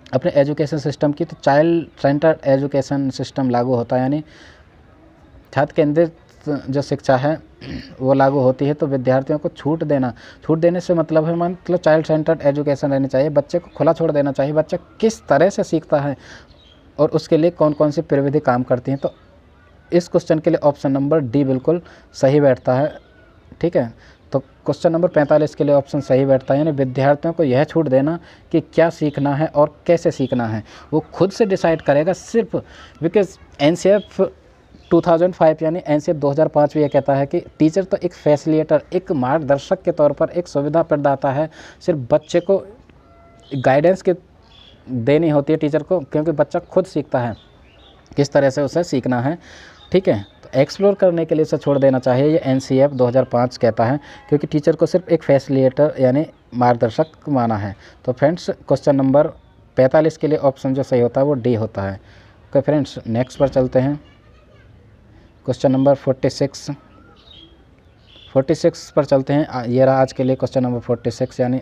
Speaker 1: अपने एजुकेशन सिस्टम की, तो चाइल्ड सेंटर्ड एजुकेशन सिस्टम लागू होता है, यानी छात्र केंद्रित जो शिक्षा है वो लागू होती है। तो विद्यार्थियों को छूट देने से मतलब है, मतलब चाइल्ड सेंटर्ड एजुकेशन रहनी चाहिए। बच्चे को खुला छोड़ देना चाहिए, बच्चा किस तरह से सीखता है और उसके लिए कौन कौन सी प्रविधि काम करती हैं। तो इस क्वेश्चन के लिए ऑप्शन नंबर डी बिल्कुल सही बैठता है। ठीक है, तो क्वेश्चन नंबर 45 के लिए ऑप्शन सही बैठता है, यानी विद्यार्थियों को यह छूट देना कि क्या सीखना है और कैसे सीखना है वो खुद से डिसाइड करेगा, सिर्फ बिकॉज एनसीएफ 2005 यानी एनसीएफ 2005 भी यह कहता है कि टीचर तो एक फैसिलिटेटर, एक मार्गदर्शक के तौर पर एक सुविधा प्रदाता है। सिर्फ बच्चे को गाइडेंस के देनी होती है टीचर को, क्योंकि बच्चा खुद सीखता है किस तरह से उसे सीखना है। ठीक है, तो एक्सप्लोर करने के लिए इसे छोड़ देना चाहिए, ये एनसीएफ 2005 कहता है, क्योंकि टीचर को सिर्फ एक फैसिलिटेटर यानी मार्गदर्शक माना है। तो फ्रेंड्स क्वेश्चन नंबर 45 के लिए ऑप्शन जो सही होता है वो डी होता है। ओके फ्रेंड्स, नेक्स्ट पर चलते हैं, क्वेश्चन नंबर 46 पर चलते हैं। ये रहा आज के लिए क्वेश्चन नंबर 46, यानी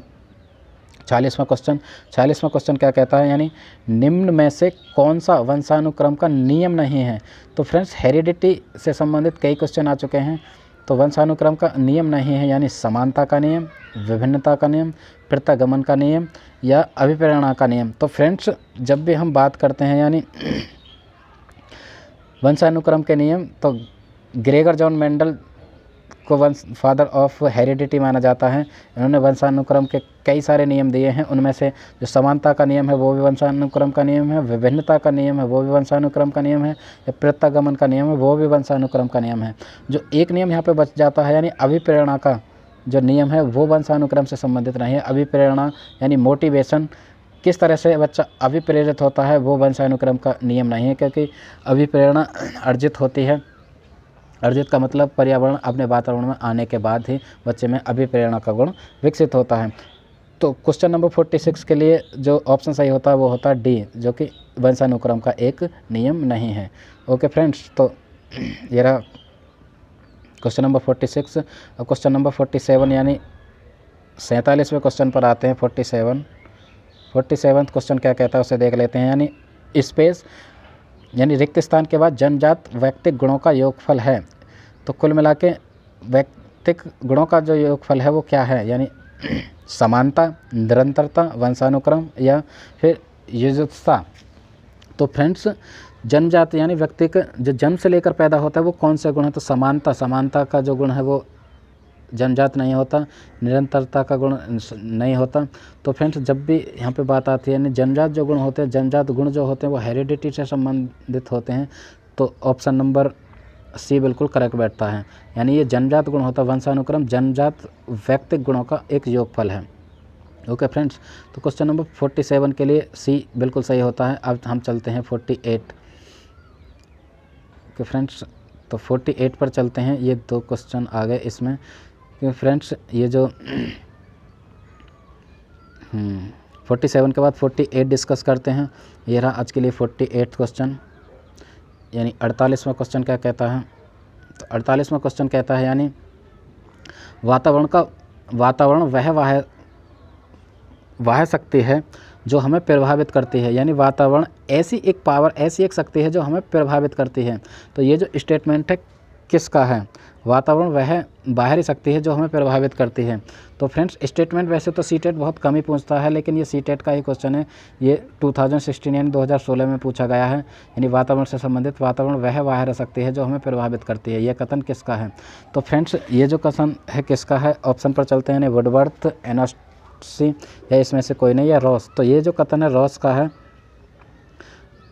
Speaker 1: 40वां क्वेश्चन क्या कहता है, यानी निम्न में से कौन सा वंशानुक्रम का नियम नहीं है। तो फ्रेंड्स हेरिडिटी से संबंधित कई क्वेश्चन आ चुके हैं। तो वंशानुक्रम का नियम नहीं है, यानी समानता का नियम, विभिन्नता का नियम, प्रत्यागमन का नियम या अभिप्रेरणा का नियम। तो फ्रेंड्स जब भी हम बात करते हैं यानी वंशानुक्रम के नियम, तो ग्रेगर जॉन मेंडल को फादर ऑफ हेरिडिटी माना जाता है। इन्होंने वंशानुक्रम के कई सारे नियम दिए हैं, उनमें से जो समानता का नियम है वो भी वंशानुक्रम का नियम है, विभिन्नता का नियम है वो भी वंशानुक्रम का नियम है, या प्रत्यागमन का नियम है वो भी वंशानुक्रम का नियम है। जो एक नियम यहाँ पे बच जाता है, यानी अभिप्रेरणा का जो नियम है वो वंशानुक्रम से संबंधित नहीं है। अभिप्रेरणा यानी मोटिवेशन, किस तरह से बच्चा अभिप्रेरित होता है वो वंशानुक्रम का नियम नहीं है, क्योंकि अभिप्रेरणा अर्जित होती है। अर्जित का मतलब पर्यावरण अपने वातावरण में आने के बाद ही बच्चे में अभिप्रेरणा का गुण विकसित होता है। तो क्वेश्चन नंबर 46 के लिए जो ऑप्शन सही होता है वो होता है डी, जो कि वंशानुक्रम का एक नियम नहीं है। ओके फ्रेंड्स, तो ये रहा क्वेश्चन नंबर 46। और क्वेश्चन नंबर 47 यानी 47वें क्वेश्चन पर आते हैं। 47 क्वेश्चन क्या कहता है उसे देख लेते हैं, यानी स्पेस यानी रिक्त स्थान के बाद जन्मजात व्यक्तिक गुणों का योगफल है। तो कुल मिला के व्यक्तिक गुणों का जो योगफल है वो क्या है, यानी समानता, निरंतरता, वंशानुक्रम या फिर युजुत्सा। तो फ्रेंड्स जन्मजात यानी व्यक्ति का जो जन्म से लेकर पैदा होता है वो कौन से गुण है, तो समानता का जो गुण है वो जन्मजात नहीं होता, निरंतरता का गुण नहीं होता। तो फ्रेंड्स जब भी यहाँ पे बात आती है यानी जन्मजात जो गुण होते हैं, जन्मजात गुण जो होते हैं वो हेरिडिटी से संबंधित होते हैं, तो ऑप्शन नंबर सी बिल्कुल करेक्ट बैठता है। यानी ये जन्मजात गुण होता है, वंशानुक्रम जन्मजात व्यक्तिक गुणों का एक योगफल है। ओके फ्रेंड्स, तो क्वेश्चन नंबर 47 के लिए सी बिल्कुल सही होता है। अब हम चलते हैं 48। ओके फ्रेंड्स, तो 48 पर चलते हैं। ये दो क्वेश्चन आ गए इसमें, क्योंकि फ्रेंड्स ये जो 47 के बाद 48 डिस्कस करते हैं। ये रहा आज के लिए 48 क्वेश्चन, यानी 48वां क्वेश्चन क्या कहता है, तो 48वां क्वेश्चन कहता है यानी वातावरण वह शक्ति है जो हमें प्रभावित करती है। यानी वातावरण ऐसी एक शक्ति है जो हमें प्रभावित करती है। तो ये जो स्टेटमेंट है किसका है? वातावरण वह बाहरी शक्ति है जो हमें प्रभावित करती है। तो फ्रेंड्स स्टेटमेंट वैसे तो सीटेट बहुत कम ही पूछता है, लेकिन ये सीटेट का ही क्वेश्चन है। ये 2016 यानी 2016 में पूछा गया है। यानी वातावरण से संबंधित, वातावरण वह बाहरी शक्ति है जो हमें प्रभावित करती है, यह कथन किसका है? तो फ्रेंड्स ये जो कथन है किसका है? ऑप्शन पर चलते हैं, वुडवर्थ, एनोस्टी या इसमें से कोई नहीं, या रॉस। तो ये जो कथन है रॉस का है,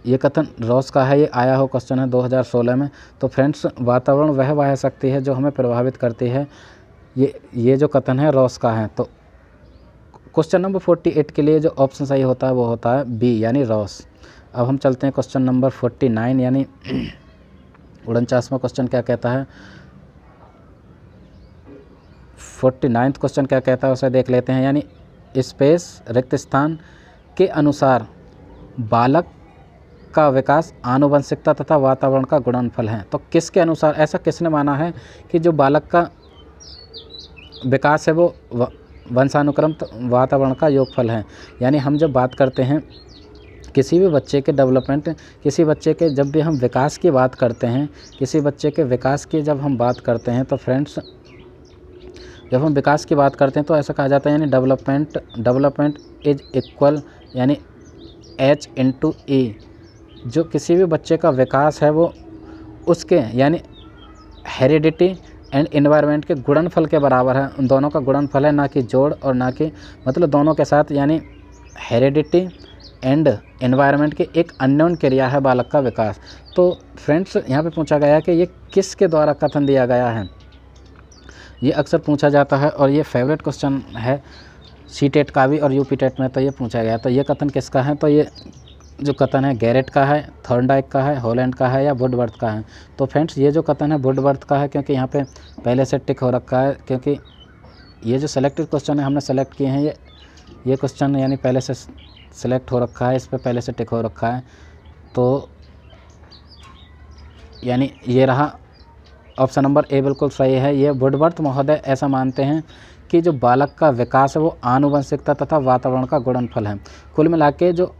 Speaker 1: ये कथन रॉस का है। ये आया हो क्वेश्चन है 2016 में। तो फ्रेंड्स वातावरण वह बाह्य शक्ति है जो हमें प्रभावित करती है, ये जो कथन है रॉस का है। तो क्वेश्चन नंबर 48 के लिए जो ऑप्शन सही होता है वो होता है बी यानी रॉस। अब हम चलते हैं क्वेश्चन नंबर 49 यानी 49वां क्वेश्चन क्या कहता है? 49th क्वेश्चन क्या कहता है उसे देख लेते हैं। यानी स्पेस रिक्त स्थान के अनुसार बालक का विकास आनुवंशिकता तथा वातावरण का गुणनफल है। तो किसके अनुसार? ऐसा किसने माना है कि जो बालक का विकास है वो वंशानुक्रम वातावरण का योगफल है। यानी हम जब बात करते हैं किसी भी बच्चे के डेवलपमेंट, किसी बच्चे के जब भी हम विकास की बात करते हैं, किसी बच्चे के विकास की जब हम बात करते हैं, तो फ्रेंड्स जब हम विकास की बात करते हैं तो ऐसा कहा जाता है यानी डेवलपमेंट इज इक्वल यानी H/E। जो किसी भी बच्चे का विकास है वो उसके यानी हेरिडिटी एंड एनवायरनमेंट के गुणनफल के बराबर है। उन दोनों का गुणनफल है, ना कि जोड़ और ना कि मतलब दोनों के साथ। यानी हेरिडिटी एंड एनवायरनमेंट की एक अन्योन्य क्रिया है बालक का विकास। तो फ्रेंड्स यहाँ पे पूछा गया है कि ये किसके द्वारा कथन दिया गया है? ये अक्सर पूछा जाता है और ये फेवरेट क्वेश्चन है सीटेट का भी और यूपी टेट में तो ये पूछा गया। तो ये कथन किसका है? तो ये जो कथन है गैरेट का है, थॉर्नडाइक का है, हॉलैंड का है या वुडवर्थ का है? तो फ्रेंड्स ये जो कथन है वुडवर्थ का है, क्योंकि यहाँ पे पहले से टिक हो रखा है। क्योंकि ये जो सेलेक्टेड क्वेश्चन है हमने सेलेक्ट किए हैं, ये क्वेश्चन यानी पहले से सेलेक्ट हो रखा है, इस पर पहले से टिक हो रखा है। तो यानी ये रहा ऑप्शन नंबर ए बिल्कुल सही है। ये वुडवर्थ महोदय ऐसा मानते हैं कि जो बालक का विकास है वो आनुवंशिकता तथा वातावरण का गुणनफल है। कुल मिला के जो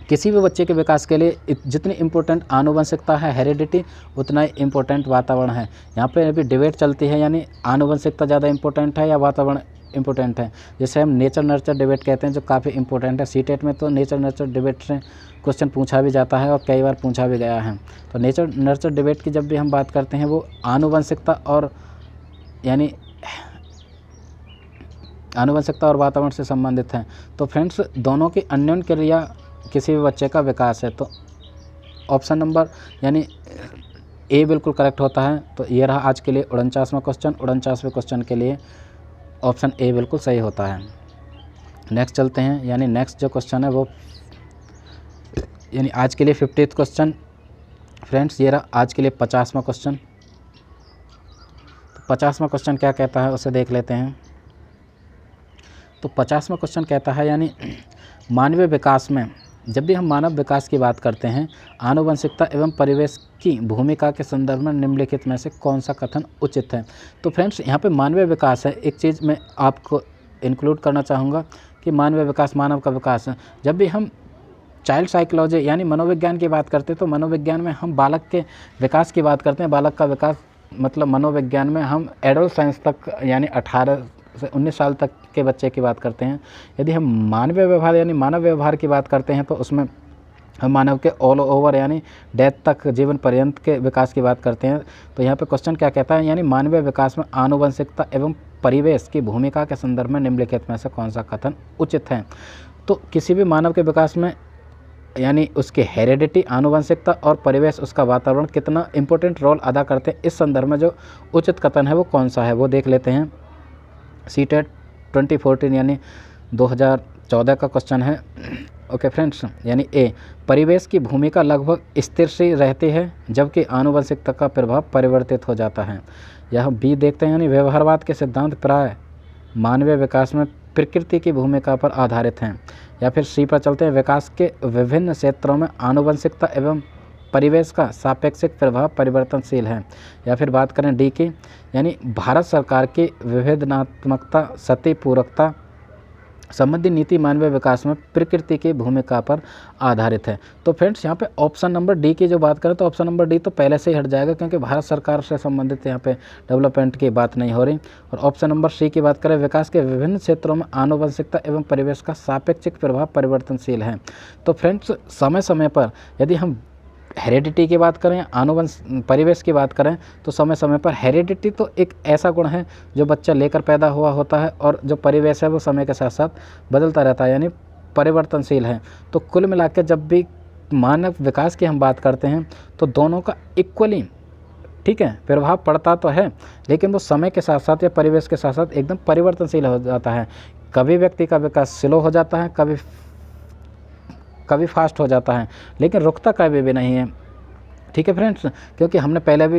Speaker 1: किसी भी बच्चे के विकास के लिए जितनी इम्पोर्टेंट आनुवंशिकता है हेरिडिटी, उतना ही इम्पोर्टेंट वातावरण है। यहाँ पे अभी डिबेट चलती है यानी आनुवंशिकता ज़्यादा इम्पोर्टेंट है या वातावरण इम्पोर्टेंट है, जिसे हम नेचर नर्चर डिबेट कहते हैं, जो काफ़ी इंपॉर्टेंट है। सीटेट में तो नेचर नर्चर डिबेट से क्वेश्चन पूछा भी जाता है और कई बार पूछा भी गया है। तो नेचर नर्चर डिबेट की जब भी हम बात करते हैं वो आनुवंशिकता और यानी आनुवंशिकता और वातावरण से संबंधित है। तो फ्रेंड्स दोनों की अन्योन्य क्रिया किसी भी बच्चे का विकास है। तो ऑप्शन नंबर यानी ए बिल्कुल करेक्ट होता है। तो ये रहा आज के लिए 49वां क्वेश्चन। 49वें क्वेश्चन के लिए ऑप्शन ए बिल्कुल सही होता है। नेक्स्ट चलते हैं, यानी नेक्स्ट जो क्वेश्चन है वो यानी आज के लिए 50th क्वेश्चन। फ्रेंड्स ये रहा आज के लिए 50वां क्वेश्चन। तो 50वां क्वेश्चन क्या कहता है उसे देख लेते हैं। तो 50वां क्वेश्चन कहता है यानी मानवीय विकास में, जब भी हम मानव विकास की बात करते हैं, आनुवंशिकता एवं परिवेश की भूमिका के संदर्भ में निम्नलिखित में से कौन सा कथन उचित है? तो फ्रेंड्स यहाँ पे मानवीय विकास है, एक चीज़ मैं आपको इंक्लूड करना चाहूँगा कि मानवीय विकास मानव का विकास है। जब भी हम चाइल्ड साइकोलॉजी यानी मनोविज्ञान की बात करते हैं तो मनोविज्ञान में हम बालक के विकास की बात करते हैं। बालक का विकास मतलब मनोविज्ञान में हम एडल्ट साइंस तक यानी 18 से 19 साल तक के बच्चे की बात करते हैं। यदि हम मानवीय व्यवहार यानी मानव व्यवहार की बात करते हैं तो उसमें हम मानव के ऑल ओवर यानी डेथ तक जीवन पर्यंत के विकास की बात करते हैं। तो यहाँ पे क्वेश्चन क्या कहता है, यानी मानवीय विकास में आनुवंशिकता एवं परिवेश की भूमिका के संदर्भ में निम्नलिखित में से कौन सा कथन उचित है? तो किसी भी मानव के विकास में यानी उसकी हेरिडिटी, आनुवंशिकता और परिवेश, उसका वातावरण कितना इंपॉर्टेंट रोल अदा करते हैं, इस संदर्भ में जो उचित कथन है वो कौन सा है वो देख लेते हैं। सीटेट 2014 यानी 2014 का क्वेश्चन है। ओके फ्रेंड्स, यानी ए, परिवेश की भूमिका लगभग स्थिर सी रहती है जबकि आनुवंशिकता का प्रभाव परिवर्तित हो जाता है। यह बी देखते हैं, यानी व्यवहारवाद के सिद्धांत प्राय मानवीय विकास में प्रकृति की भूमिका पर आधारित हैं। या फिर सी पर चलते हैं, विकास के विभिन्न क्षेत्रों में आनुवंशिकता एवं परिवेश का सापेक्षिक प्रभाव परिवर्तनशील है। या फिर बात करें डी की, यानी भारत सरकार की विविधनात्मकता, सती पूरकता संबंधी नीति मानवीय विकास में प्रकृति की भूमिका पर आधारित है। तो फ्रेंड्स यहाँ पे ऑप्शन नंबर डी की जो बात करें तो ऑप्शन नंबर डी तो पहले से ही हट जाएगा, क्योंकि भारत सरकार से संबंधित यहाँ पे डेवलपमेंट की बात नहीं हो रही। और ऑप्शन नंबर सी की बात करें, विकास के विभिन्न क्षेत्रों में आनुवंशिकता एवं परिवेश का सापेक्षिक प्रभाव परिवर्तनशील है। तो फ्रेंड्स समय समय पर यदि हम हेरिडिटी की बात करें, आनुवंश परिवेश की बात करें, तो समय समय पर हेरिडिटी तो एक ऐसा गुण है जो बच्चा लेकर पैदा हुआ होता है, और जो परिवेश है वो समय के साथ साथ बदलता रहता है, यानी परिवर्तनशील है। तो कुल मिलाकर जब भी मानव विकास की हम बात करते हैं तो दोनों का इक्वली, ठीक है, प्रभाव पड़ता तो है, लेकिन वो समय के साथ साथ या परिवेश के साथ साथ एकदम परिवर्तनशील हो जाता है। कभी व्यक्ति का विकास स्लो हो जाता है, कभी फास्ट हो जाता है, लेकिन रुकता कभी भी नहीं है। ठीक है फ्रेंड्स, क्योंकि हमने पहले भी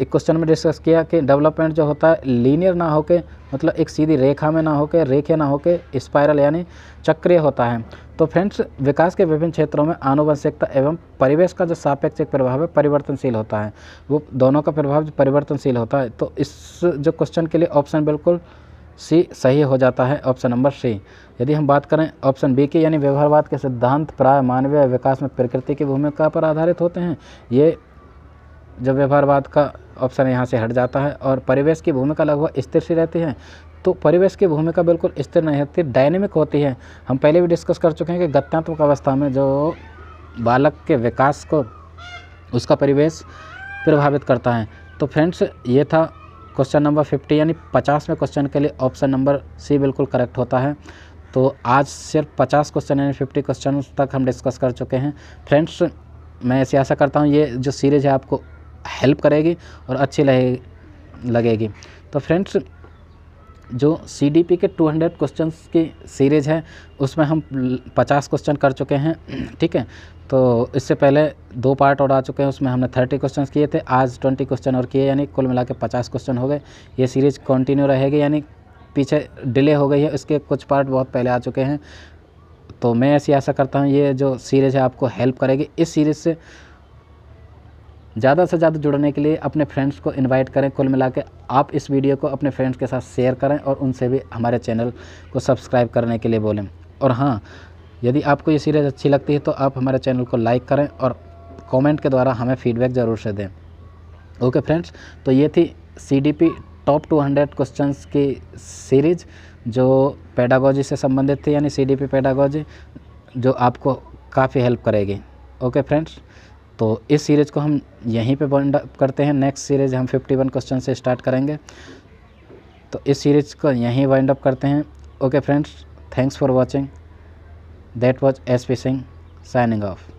Speaker 1: एक क्वेश्चन में डिस्कस किया कि डेवलपमेंट जो होता है लीनियर ना होके, मतलब एक सीधी रेखा में ना होके, रेखीय ना होके स्पाइरल यानी चक्रीय होता है। तो फ्रेंड्स विकास के विभिन्न क्षेत्रों में आनुवंशिकता एवं परिवेश का जो सापेक्षिक प्रभाव है परिवर्तनशील होता है, वो दोनों का प्रभाव परिवर्तनशील होता है। तो इस जो क्वेश्चन के लिए ऑप्शन बिल्कुल सी सही हो जाता है, ऑप्शन नंबर सी। यदि हम बात करें ऑप्शन बी की, यानी व्यवहारवाद के सिद्धांत प्राय मानवीय विकास में प्रकृति की भूमिका पर आधारित होते हैं, ये जब व्यवहारवाद का ऑप्शन यहाँ से हट जाता है। और परिवेश की भूमिका लगभग स्थिर सी रहती है, तो परिवेश की भूमिका बिल्कुल स्थिर नहीं होती, डायनेमिक होती है। हम पहले भी डिस्कस कर चुके हैं कि गत्यात्मक अवस्था में जो बालक के विकास को उसका परिवेश प्रभावित करता है। तो फ्रेंड्स ये था क्वेश्चन नंबर 50, यानी 50वें क्वेश्चन के लिए ऑप्शन नंबर सी बिल्कुल करेक्ट होता है। तो आज सिर्फ 50 क्वेश्चन यानी 50 क्वेश्चन तक हम डिस्कस कर चुके हैं। फ्रेंड्स मैं ऐसी आशा करता हूँ ये जो सीरीज़ है आपको हेल्प करेगी और अच्छी लगेगी। तो फ्रेंड्स जो CDP के 200 क्वेश्चंस की सीरीज़ है उसमें हम 50 क्वेश्चन कर चुके हैं, ठीक है। तो इससे पहले 2 पार्ट और आ चुके हैं, उसमें हमने 30 क्वेश्चंस किए थे, आज 20 क्वेश्चन और किए, यानी कुल मिला के 50 क्वेश्चन हो गए। ये सीरीज़ कंटिन्यू रहेगी, यानी पीछे डिले हो गई है, इसके कुछ पार्ट बहुत पहले आ चुके हैं। तो मैं ऐसी आशा करता हूँ ये जो सीरीज़ है आपको हेल्प करेगी। इस सीरीज़ से ज़्यादा से ज़्यादा जुड़ने के लिए अपने फ्रेंड्स को इनवाइट करें। कुल मिला के आप इस वीडियो को अपने फ्रेंड्स के साथ शेयर करें और उनसे भी हमारे चैनल को सब्सक्राइब करने के लिए बोलें। और हाँ, यदि आपको ये सीरीज़ अच्छी लगती है तो आप हमारे चैनल को लाइक करें और कमेंट के द्वारा हमें फीडबैक ज़रूर से दें। ओके फ्रेंड्स, तो ये थी CDP टॉप 200 क्वेश्चंस की सीरीज़ जो पेडागोजी से संबंधित थी, यानी CDP पेडागोजी, जो आपको काफ़ी हेल्प करेगी। ओके फ्रेंड्स, तो इस सीरीज़ को हम यहीं पे वाइंड अप करते हैं। नेक्स्ट सीरीज़ हम 51 क्वेश्चन से स्टार्ट करेंगे, तो इस सीरीज़ को यहीं वाइंड अप करते हैं। Okay friends, thanks for watching. That was SP Singh signing off.